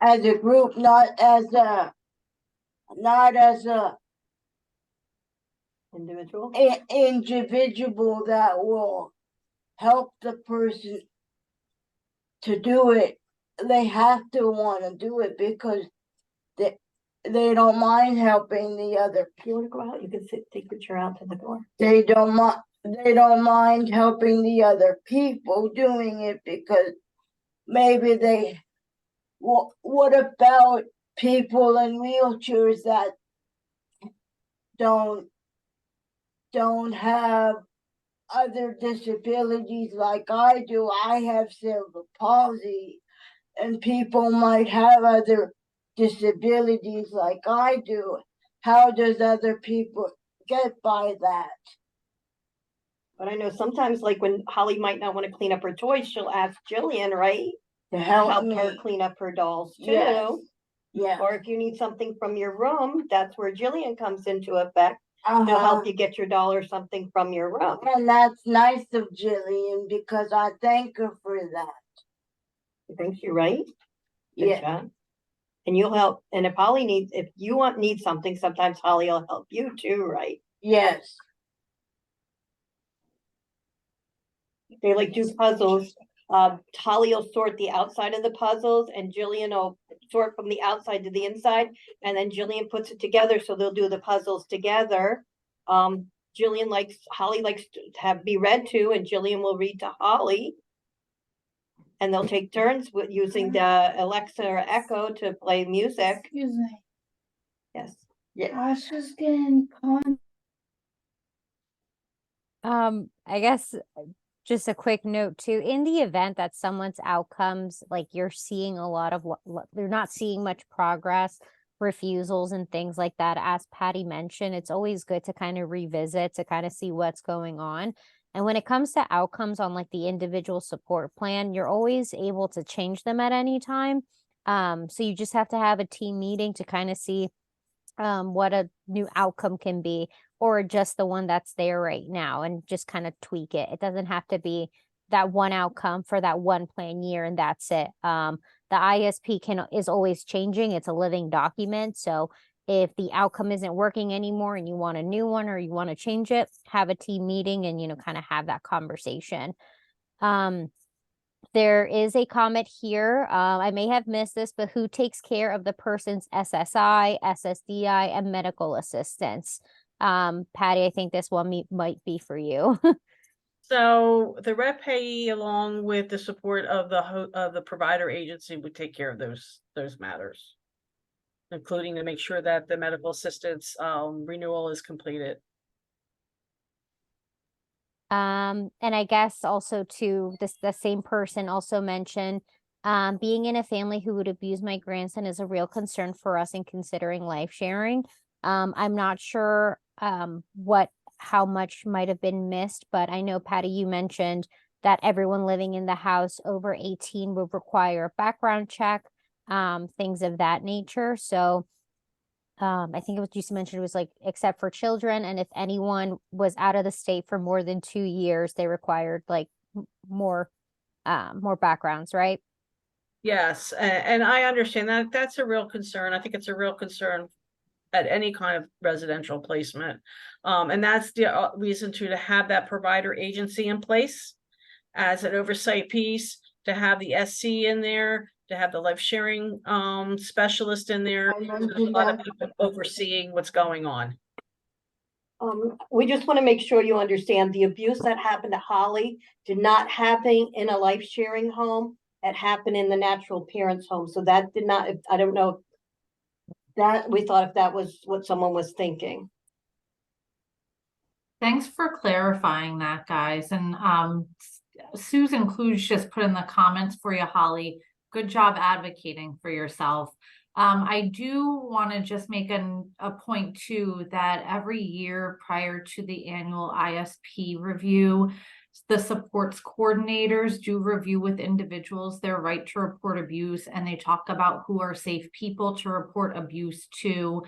Speaker 7: As a group, not as a
Speaker 6: Individual.
Speaker 7: individual that will help the person to do it. They have to want to do it because they don't mind helping the other.
Speaker 6: If you want to go out, you can take your chair out to the door.
Speaker 7: They don't mind helping the other people doing it because maybe what about people in wheelchairs that don't have other disabilities like I do? I have cerebral palsy, and people might have other disabilities like I do. How does other people get by that?
Speaker 6: But I know sometimes, like when Holly might not want to clean up her toys, she'll ask Jillian, right?
Speaker 7: To
Speaker 6: To
Speaker 7: help
Speaker 6: help
Speaker 7: me.
Speaker 6: her clean up her dolls too.
Speaker 7: Yes. Yeah.
Speaker 6: Or if you need something from your room, that's where Jillian comes into effect. She'll help you get your doll or something from your room.
Speaker 7: And that's nice of Jillian because I thank her for that.
Speaker 6: You think you're right? Good
Speaker 7: Yeah.
Speaker 6: job. And you'll help. And if Holly if you need something, sometimes Holly will help you too, right?
Speaker 7: Yes.
Speaker 6: They like do puzzles. Holly will sort the outside of the puzzles, and Jillian will sort from the outside to the inside, and then Jillian puts it together, so they'll do the puzzles together. Holly likes to be read to, and Jillian will read to Holly. And they'll take turns with using the Alexa or Echo to play music.
Speaker 8: Excuse me.
Speaker 6: Yes.
Speaker 7: Yeah.
Speaker 8: I was just getting
Speaker 3: I guess just a quick note too, in the event that someone's outcomes, like you're seeing a lot of they're not seeing much progress, refusals and things like that, as Patty mentioned, it's always good to kind of revisit to kind of see what's going on. And when it comes to outcomes on like the individual support plan, you're always able to change them at any time. So you just have to have a team meeting to kind of see what a new outcome can be, or just the one that's there right now, and just kind of tweak it. It doesn't have to be that one outcome for that one plan year and that's it. The ISP is always changing. It's a living document. So if the outcome isn't working anymore and you want a new one or you want to change it, have a team meeting and, kind of have that conversation. There is a comment here. I may have missed this, but who takes care of the person's SSI, SSDI, and medical assistance? Patty, I think this one might be for you.
Speaker 2: So the rep payee, along with the support of the provider agency, would take care of those matters, including to make sure that the medical assistance renewal is completed.
Speaker 3: And I guess also too, the same person also mentioned, being in a family who would abuse my grandson is a real concern for us in considering life sharing. I'm not sure how much might have been missed, but I know, Patty, you mentioned that everyone living in the house over 18 would require a background check, things of that nature. So I think what you mentioned was like, except for children, and if anyone was out of the state for more than 2 years, they required like more backgrounds, right?
Speaker 2: Yes, and I understand that that's a real concern. I think it's a real concern at any kind of residential placement. And that's the reason to have that provider agency in place as an oversight piece, to have the SC in there, to have the life sharing specialist in there.
Speaker 7: I
Speaker 2: There's a
Speaker 7: mentioned
Speaker 2: lot of
Speaker 7: that.
Speaker 2: people overseeing what's going on.
Speaker 6: We just want to make sure you understand the abuse that happened to Holly did not happen in a life sharing home. It happened in the natural parents home. So that did not, I don't know that we thought if that was what someone was thinking.
Speaker 1: Thanks for clarifying that, guys. And Susan Kluge just put in the comments for you, Holly. Good job advocating for yourself. I do want to just make a point too, that every year prior to the annual ISP review, the supports coordinators do review with individuals their right to report abuse, and they talk about who are safe people to report abuse to.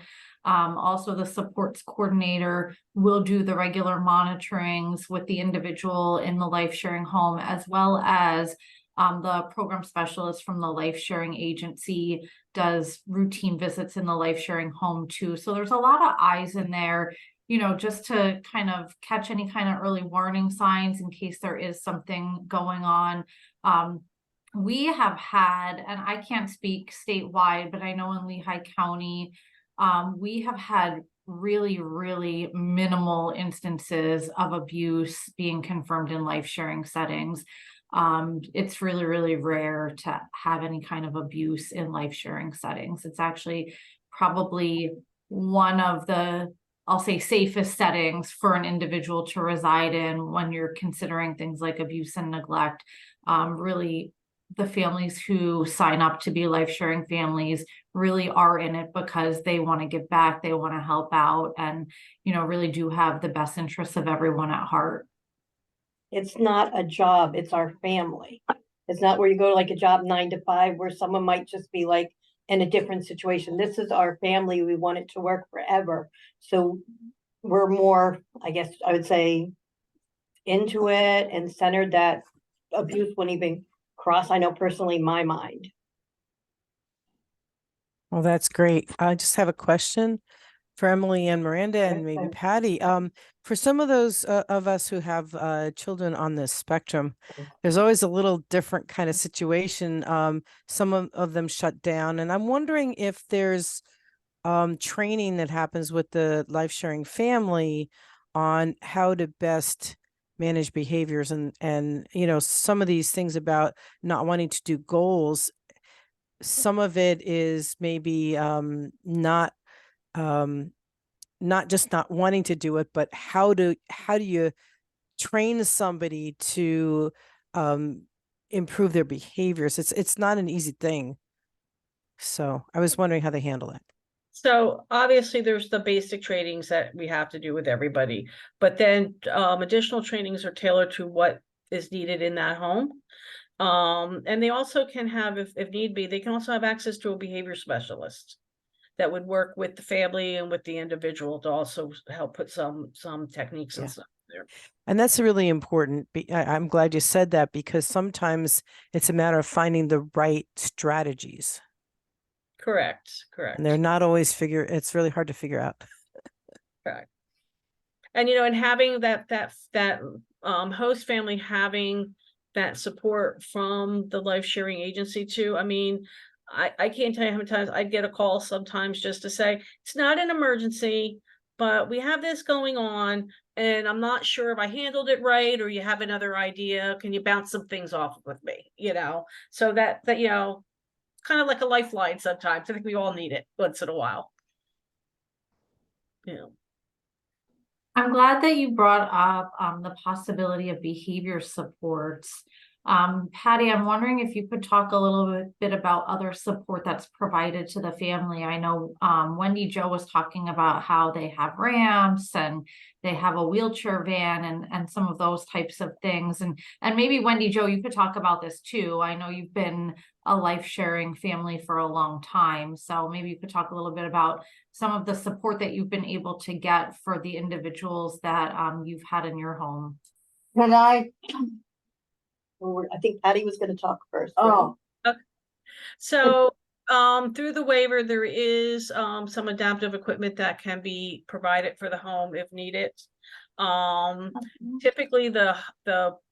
Speaker 1: Also, the supports coordinator will do the regular monitorings with the individual in the life sharing home, as well as the program specialist from the life sharing agency does routine visits in the life sharing home too. So there's a lot of eyes in there, you know, just to kind of catch any kind of early warning signs in case there is something going on. We have had, and I can't speak statewide, but I know in Lehigh County, we have had really, really minimal instances of abuse being confirmed in life sharing settings. It's really, really rare to have any kind of abuse in life sharing settings. It's actually probably one of the, I'll say, safest settings for an individual to reside in when you're considering things like abuse and neglect. Really, the families who sign up to be life sharing families really are in it because they want to give back, they want to help out, and, you know, really do have the best interests of everyone at heart.
Speaker 6: It's not a job, it's our family. It's not where you go to like a job 9 to 5 where someone might just be like in a different situation. This is our family. We want it to work forever. So we're more, I guess I would say, into it and centered that abuse wouldn't even cross, I know personally, my mind.
Speaker 4: Well, that's great. I just have a question for Emily and Miranda and maybe Patty. For some of those of us who have children on this spectrum, there's always a little different kind of situation. Some of them shut down, and I'm wondering if there's training that happens with the life sharing family on how to best manage behaviors and you know, some of these things about not wanting to do goals. Some of it is maybe not just not wanting to do it, but how do you train somebody to improve their behaviors? It's not an easy thing. So I was wondering how they handle it.
Speaker 2: So obviously there's the basic trainings that we have to do with everybody, but then additional trainings are tailored to what is needed in that home. And they also can have, if need be, they can also have access to a behavior specialist that would work with the family and with the individual to also help put some techniques and stuff there.
Speaker 4: And that's really important. I'm glad you said that, because sometimes it's a matter of finding the right strategies.
Speaker 2: Correct.
Speaker 4: And they're not always it's really hard to figure out.
Speaker 2: Correct. And, you know, and having that host family having that support from the life sharing agency too. I mean, I can't tell you how many times I'd get a call sometimes just to say, it's not an emergency, but we have this going on and I'm not sure if I handled it right, or you have another idea. Can you bounce some things off with me? You know, so that, you know, kind of like a lifeline sometimes. I think we all need it once in a while. Yeah.
Speaker 1: I'm glad that you brought up the possibility of behavior supports. Patty, I'm wondering if you could talk a little bit about other support that's provided to the family. I know Wendy Jo was talking about how they have ramps and they have a wheelchair van and some of those types of things. And maybe Wendy Jo, you could talk about this too. I know you've been a life sharing family for a long time. So maybe you could talk a little bit about some of the support that you've been able to get for the individuals that you've had in your home.
Speaker 7: Can I?
Speaker 6: I think Patty was gonna talk first. right?
Speaker 7: Oh,
Speaker 2: So, through the waiver, there is, some adaptive equipment that can be provided for the home if needed. Typically the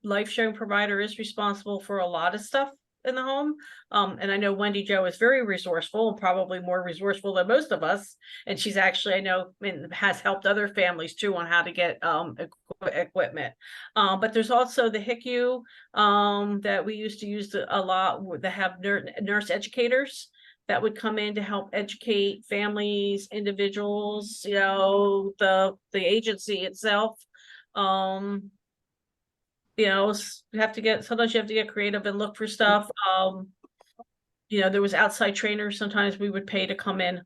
Speaker 2: life sharing provider is responsible for a lot of stuff in the home. And I know Wendy Jo is very resourceful and probably more resourceful than most of us. And she's actually, I know, has helped other families too on how to get equipment. But there's also the HICU that we used to use a lot, that have nurse educators that would come in to help educate families, individuals, you know, the agency itself. You know, sometimes you have to get creative and look for stuff. You know, there was outside trainers sometimes we would pay to come in.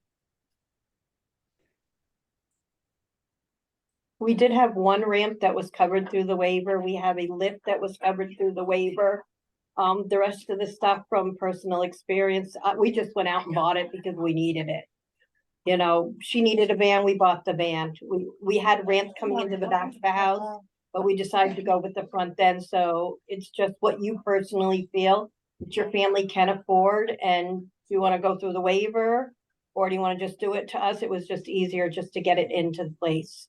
Speaker 6: We did have one ramp that was covered through the waiver. We have a lift that was covered through the waiver. The rest of the stuff from personal experience, we just went out and bought it because we needed it. You know, she needed a van, we bought the van. We had ramps coming into the back of the house, but we decided to go with the front then. So it's just what you personally feel that your family can afford. And do you want to go through the waiver or do you want to just do it to us? It was just easier just to get it into place.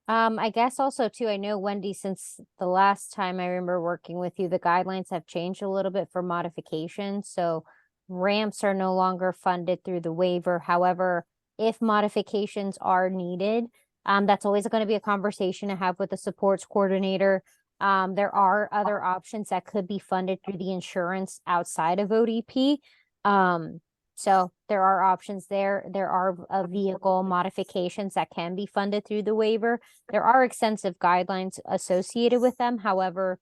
Speaker 3: I guess also too, I know Wendy, since the last time I remember working with you, the guidelines have changed a little bit for modification. So ramps are no longer funded through the waiver. However, if modifications are needed, that's always going to be a conversation to have with the supports coordinator. There are other options that could be funded through the insurance outside of ODP. So there are options there. There are vehicle modifications that can be funded through the waiver. There are extensive guidelines associated with them. However,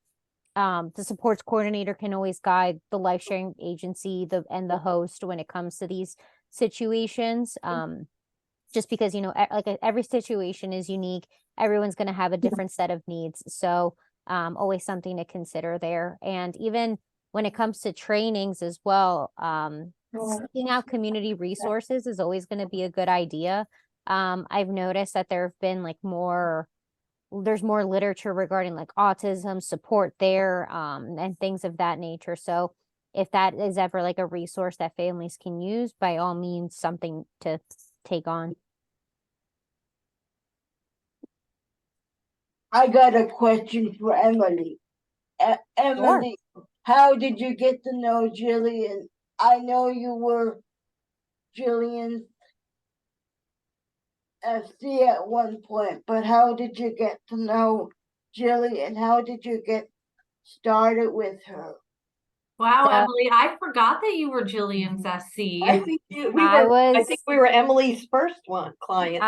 Speaker 3: the supports coordinator can always guide the life sharing agency and the host when it comes to these situations. Just because, you know, like every situation is unique. Everyone's going to have a different set of needs. So always something to consider there. And even when it comes to trainings as well, seeking out community resources is always going to be a good idea. I've noticed that there have been there's more literature regarding like autism support there, and things of that nature. So if that is ever like a resource that families can use, by all means, something to take on.
Speaker 7: I got a question for Emily. Emily, how did you get to know Jillian? I know you were Jillian's FC at one point, but how did you get to know Jillian? How did you get started with her?
Speaker 1: Wow, Emily, I forgot that you were Jillian's SC.
Speaker 6: I think I think we were Emily's first client.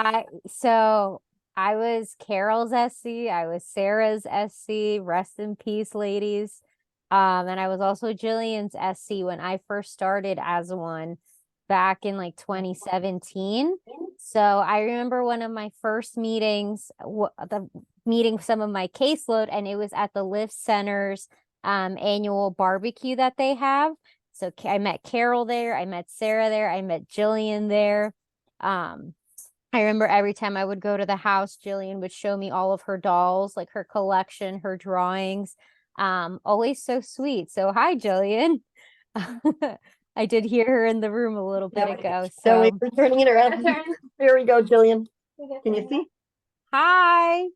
Speaker 3: I was Carol's SC. I was Sarah's SC. Rest in peace, ladies. And I was also Jillian's SC when I first started as one back in like 2017. So I remember one of my first meetings, meeting some of my caseload, and it was at the Lift Center's annual barbecue that they have. So I met Carol there, I met Sarah there, I met Jillian there. I remember every time I would go to the house, Jillian would show me all of her dolls, like her collection, her drawings. Always so sweet. So hi, Jillian. I did hear her in the room a little bit ago. So
Speaker 6: we're turning it around. There we go, Jillian. Can you see?
Speaker 3: Hi.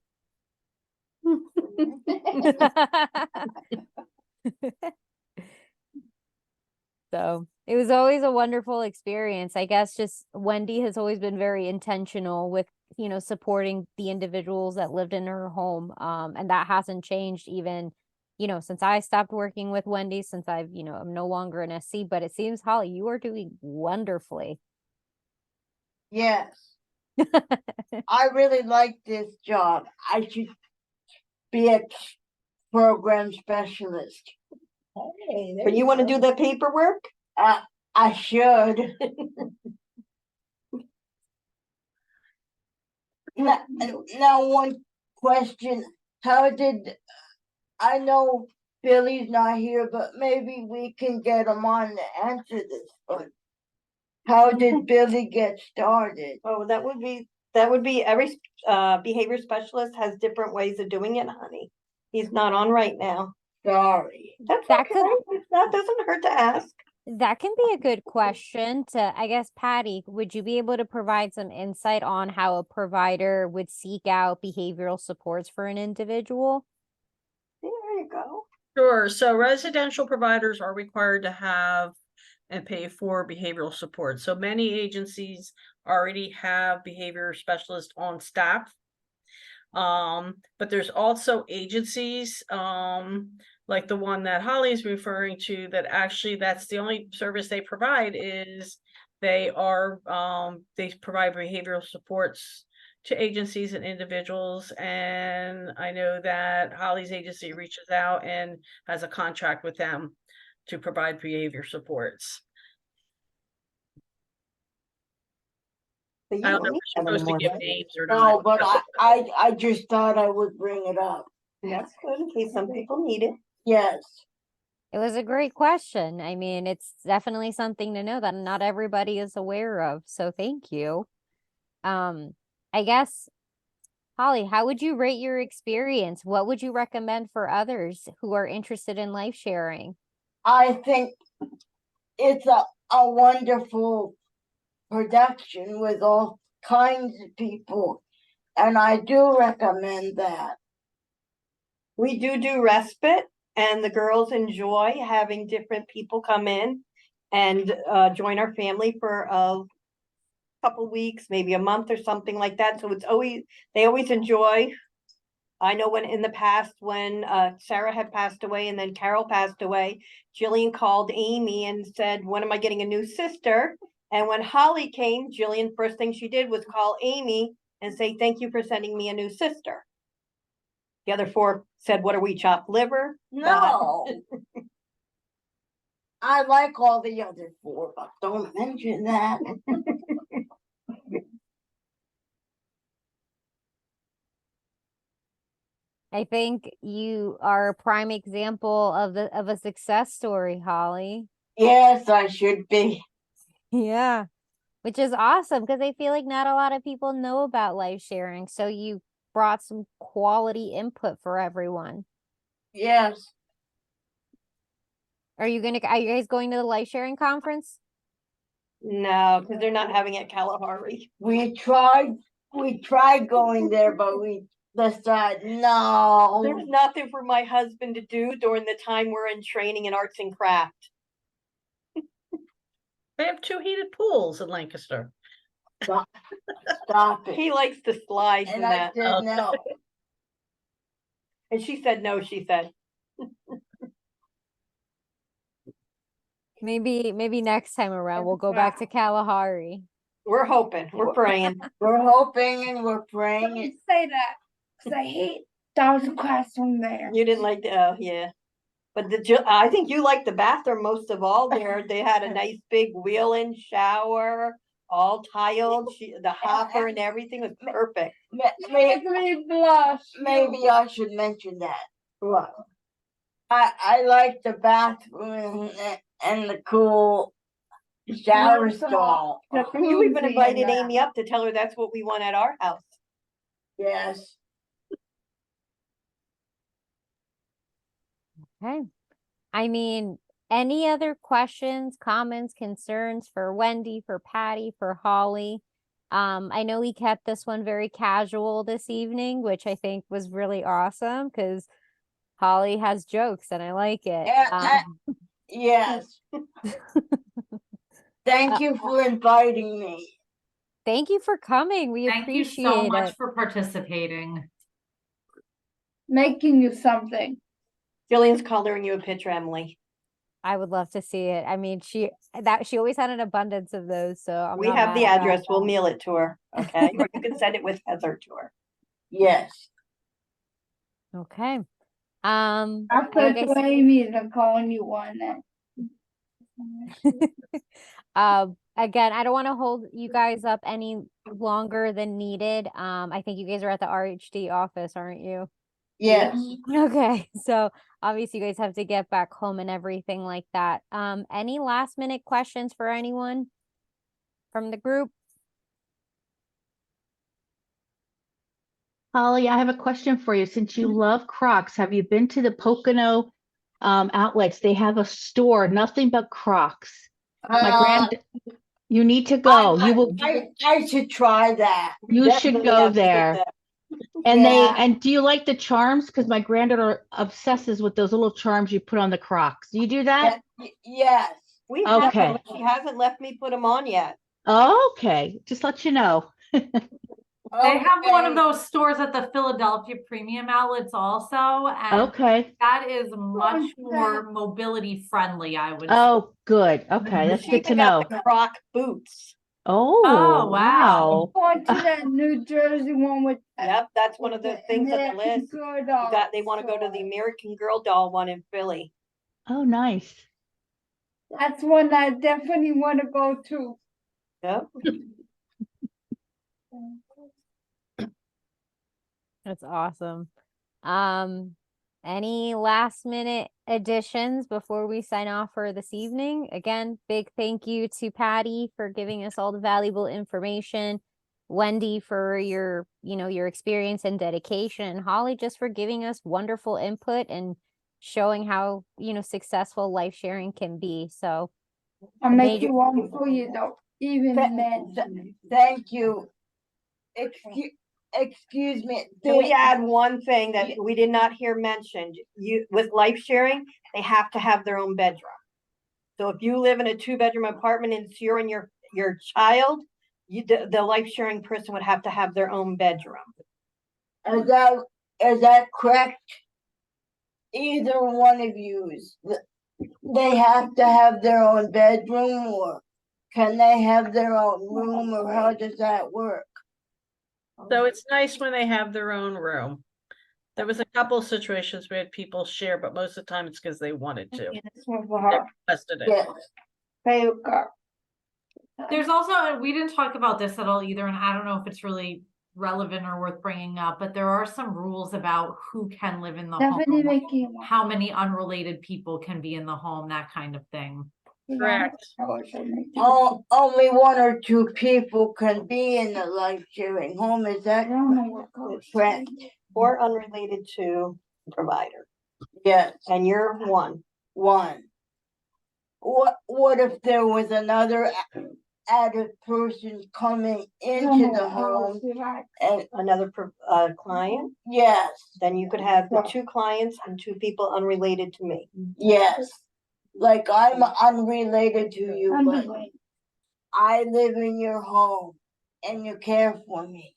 Speaker 3: So it was always a wonderful experience. I guess just Wendy has always been very intentional with, you know, supporting the individuals that lived in her home. And that hasn't changed even, you know, since I stopped working with Wendy, since I'm no longer an SC, but it seems, Holly, you are doing wonderfully.
Speaker 7: Yes. I really like this job. I should be a program specialist.
Speaker 6: Hey, but you want to do the paperwork?
Speaker 7: I should. Now, one question. How did, I know Billy's not here, but maybe we can get him on to answer this one. How did Billy get started?
Speaker 6: Oh, that would be every behavior specialist has different ways of doing it, honey. He's not on right now.
Speaker 7: Sorry.
Speaker 6: That's
Speaker 3: That
Speaker 6: okay.
Speaker 3: could-
Speaker 6: That doesn't hurt to ask.
Speaker 3: That can be a good question to, I guess, Patty, would you be able to provide some insight on how a provider would seek out behavioral supports for an individual?
Speaker 6: There you go.
Speaker 2: Sure. So residential providers are required to have and pay for behavioral support. So many agencies already have behavior specialists on staff. But there's also agencies, like the one that Holly's referring to, that actually that's the only service they provide is they provide behavioral supports to agencies and individuals. And I know that Holly's agency reaches out and has a contract with them to provide behavior supports.
Speaker 6: But you
Speaker 2: I don't
Speaker 6: don't
Speaker 2: know if
Speaker 6: need
Speaker 2: we're
Speaker 6: that
Speaker 2: supposed to
Speaker 6: anymore,
Speaker 2: give
Speaker 6: right?
Speaker 2: names or
Speaker 7: No,
Speaker 2: not.
Speaker 7: but I just thought I would bring it up.
Speaker 6: That's good in case some people need it.
Speaker 7: Yes.
Speaker 3: It was a great question. I mean, it's definitely something to know that not everybody is aware of. So thank you. I guess, Holly, how would you rate your experience? What would you recommend for others who are interested in life sharing?
Speaker 7: I think it's a wonderful production with all kinds of people. And I do recommend that.
Speaker 6: We do respite, and the girls enjoy having different people come in and join our family for a couple weeks, maybe a month or something like that. So they always enjoy. I know when in the past, when Sarah had passed away and then Carol passed away, Jillian called Amy and said, when am I getting a new sister? And when Holly came, Jillian, first thing she did was call Amy and say, thank you for sending me a new sister. The other four said, what are we, chopped liver?
Speaker 7: No. I like all the other four, but don't mention that.
Speaker 3: I think you are a prime example of a success story, Holly.
Speaker 7: Yes, I should be.
Speaker 3: Yeah, which is awesome because I feel like not a lot of people know about life sharing. So you brought some quality input for everyone.
Speaker 7: Yes.
Speaker 3: Are you guys going to the life sharing conference?
Speaker 6: No, because they're not having it at Kalahari.
Speaker 7: We tried going there, but we decided no.
Speaker 6: There's nothing for my husband to do during the time we're in training in arts and craft.
Speaker 2: They have 2 heated pools in Lancaster.
Speaker 7: Stop it.
Speaker 6: He likes to slide in
Speaker 7: And I
Speaker 6: that.
Speaker 7: said no.
Speaker 6: And she said no, she said.
Speaker 3: Maybe next time around we'll go back to Kalahari.
Speaker 6: We're hoping, we're praying.
Speaker 7: We're hoping and we're praying.
Speaker 8: Don't say that, because I hate dogs and cats from there.
Speaker 6: You didn't like the, yeah. But I think you liked the bathroom most of all there. They had a nice big wheel-in shower, all tiled, the hopper and everything was perfect.
Speaker 8: Make me blush.
Speaker 7: Maybe I should mention that. Well, I like the bathroom and the cool shower stall.
Speaker 6: You even invited Amy up to tell her that's what we want at our house.
Speaker 7: Yes.
Speaker 3: Okay. I mean, any other questions, comments, concerns for Wendy, for Patty, for Holly? I know we kept this one very casual this evening, which I think was really awesome because Holly has jokes and I like it.
Speaker 7: Yes. Thank you for inviting me.
Speaker 3: Thank you for coming. We
Speaker 1: Thank you
Speaker 3: appreciate
Speaker 1: so much
Speaker 3: it.
Speaker 1: for participating.
Speaker 8: Making you something.
Speaker 6: Jillian's coloring you a picture, Emily.
Speaker 3: I would love to see it. I mean, she always had an abundance of those, so
Speaker 6: We have the address. We'll mail it to her, okay? Or you can send it with Heather to her.
Speaker 7: Yes.
Speaker 3: Okay.
Speaker 8: After
Speaker 3: like I said-
Speaker 8: Amy's, I'm calling you one then.
Speaker 3: Again, I don't want to hold you guys up any longer than needed. I think you guys are at the RHD office, aren't you?
Speaker 7: Yes.
Speaker 3: Okay, so obviously you guys have to get back home and everything like that. Any last minute questions for anyone from the group?
Speaker 5: Holly, I have a question for you. Since you love Crocs, have you been to the Pocono outlets? They have a store, nothing but Crocs. You need to go.
Speaker 7: I should try that.
Speaker 5: You should
Speaker 6: Definitely
Speaker 5: go
Speaker 6: have to get
Speaker 5: there.
Speaker 6: that.
Speaker 5: And do you like the charms? Because my granddaughter obsesses with those little charms you put on the Crocs. Do you do that?
Speaker 7: Yes.
Speaker 6: We have
Speaker 5: Okay.
Speaker 6: them, but she hasn't left me put them on yet.
Speaker 5: Okay, just let you know.
Speaker 1: They have one of
Speaker 7: Okay.
Speaker 1: those stores at the Philadelphia Premium Outlets also, and
Speaker 5: Okay.
Speaker 1: that is much more mobility friendly, I would say.
Speaker 5: Oh, good. Okay, that's
Speaker 6: She
Speaker 5: good to
Speaker 6: even got
Speaker 5: know.
Speaker 6: the Croc boots.
Speaker 5: Oh,
Speaker 1: wow.
Speaker 8: Going to that New Jersey one with.
Speaker 6: Yep, that's one of the things on the list.
Speaker 8: Good.
Speaker 6: They want to go to the American Girl doll one in Philly.
Speaker 5: Oh, nice.
Speaker 8: That's one I definitely want to go to.
Speaker 6: Yep.
Speaker 3: That's awesome. Any last minute additions before we sign off for this evening? Again, big thank you to Patty for giving us all the valuable information. Wendy for your experience and dedication, and Holly just for giving us wonderful input and showing how, successful life sharing can be. So
Speaker 8: I'll make
Speaker 3: Major-
Speaker 8: you one for you though, even men.
Speaker 7: Thank you. Excuse me.
Speaker 6: Can we add one thing that we did not hear mentioned? With life sharing, they have to have their own bedroom. So if you live in a 2-bedroom apartment and it's you and your child, the life sharing person would have to have their own bedroom.
Speaker 7: Is that correct? Either one of yous, they have to have their own bedroom, or can they have their own room, or how does that work?
Speaker 2: So it's nice when they have their own room. There was a couple of situations we had people share, but most of the time it's because they wanted to.
Speaker 8: This one for
Speaker 2: They
Speaker 8: her.
Speaker 2: requested it.
Speaker 7: Yes.
Speaker 8: Favorite girl.
Speaker 1: There's also, we didn't talk about this at all either, and I don't know if it's really relevant or worth bringing up, but there are some rules about who can live in the
Speaker 8: Definitely
Speaker 1: home,
Speaker 8: making one.
Speaker 1: how many unrelated people can be in the home, that kind of thing.
Speaker 2: Correct.
Speaker 7: Only 1 or 2 people can be in the life sharing home. Is
Speaker 8: I
Speaker 7: that
Speaker 8: don't know what goes.
Speaker 7: correct?
Speaker 6: Or unrelated to the provider.
Speaker 7: Yes.
Speaker 6: And you're one.
Speaker 7: One. What if there was another added person coming into the home and
Speaker 6: Another client,
Speaker 7: yes,
Speaker 6: then you could have the 2 clients and 2 people unrelated to me.
Speaker 7: yes. Like I'm unrelated to you, but I live in your home and you care for me.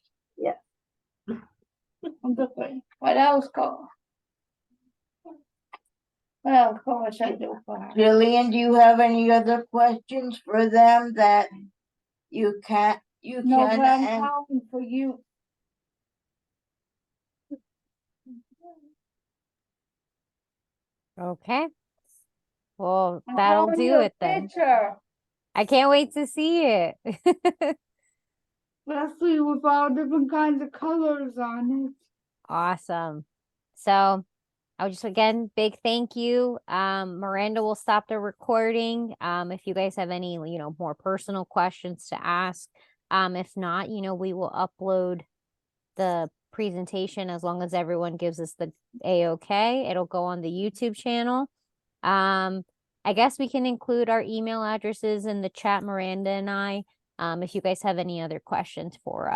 Speaker 8: What else go? What else go? What should I do for her?
Speaker 7: Jillian, do you have any other questions for them that you can
Speaker 8: No, but I'm
Speaker 7: and
Speaker 8: calling for you.
Speaker 3: Okay. Well,
Speaker 8: I'm
Speaker 3: that'll
Speaker 8: calling
Speaker 3: do
Speaker 8: you a
Speaker 3: it then.
Speaker 8: picture,
Speaker 3: I can't wait to see it.
Speaker 8: especially with all different kinds of colors on it.
Speaker 3: Awesome. So I would just again, big thank you. Miranda will stop the recording. If you guys have any, more personal questions to ask. If not, we will upload the presentation as long as everyone gives us the A-OK. It'll go on the YouTube channel. I guess we can include our email addresses in the chat, Miranda and I, if you guys have any other questions for us.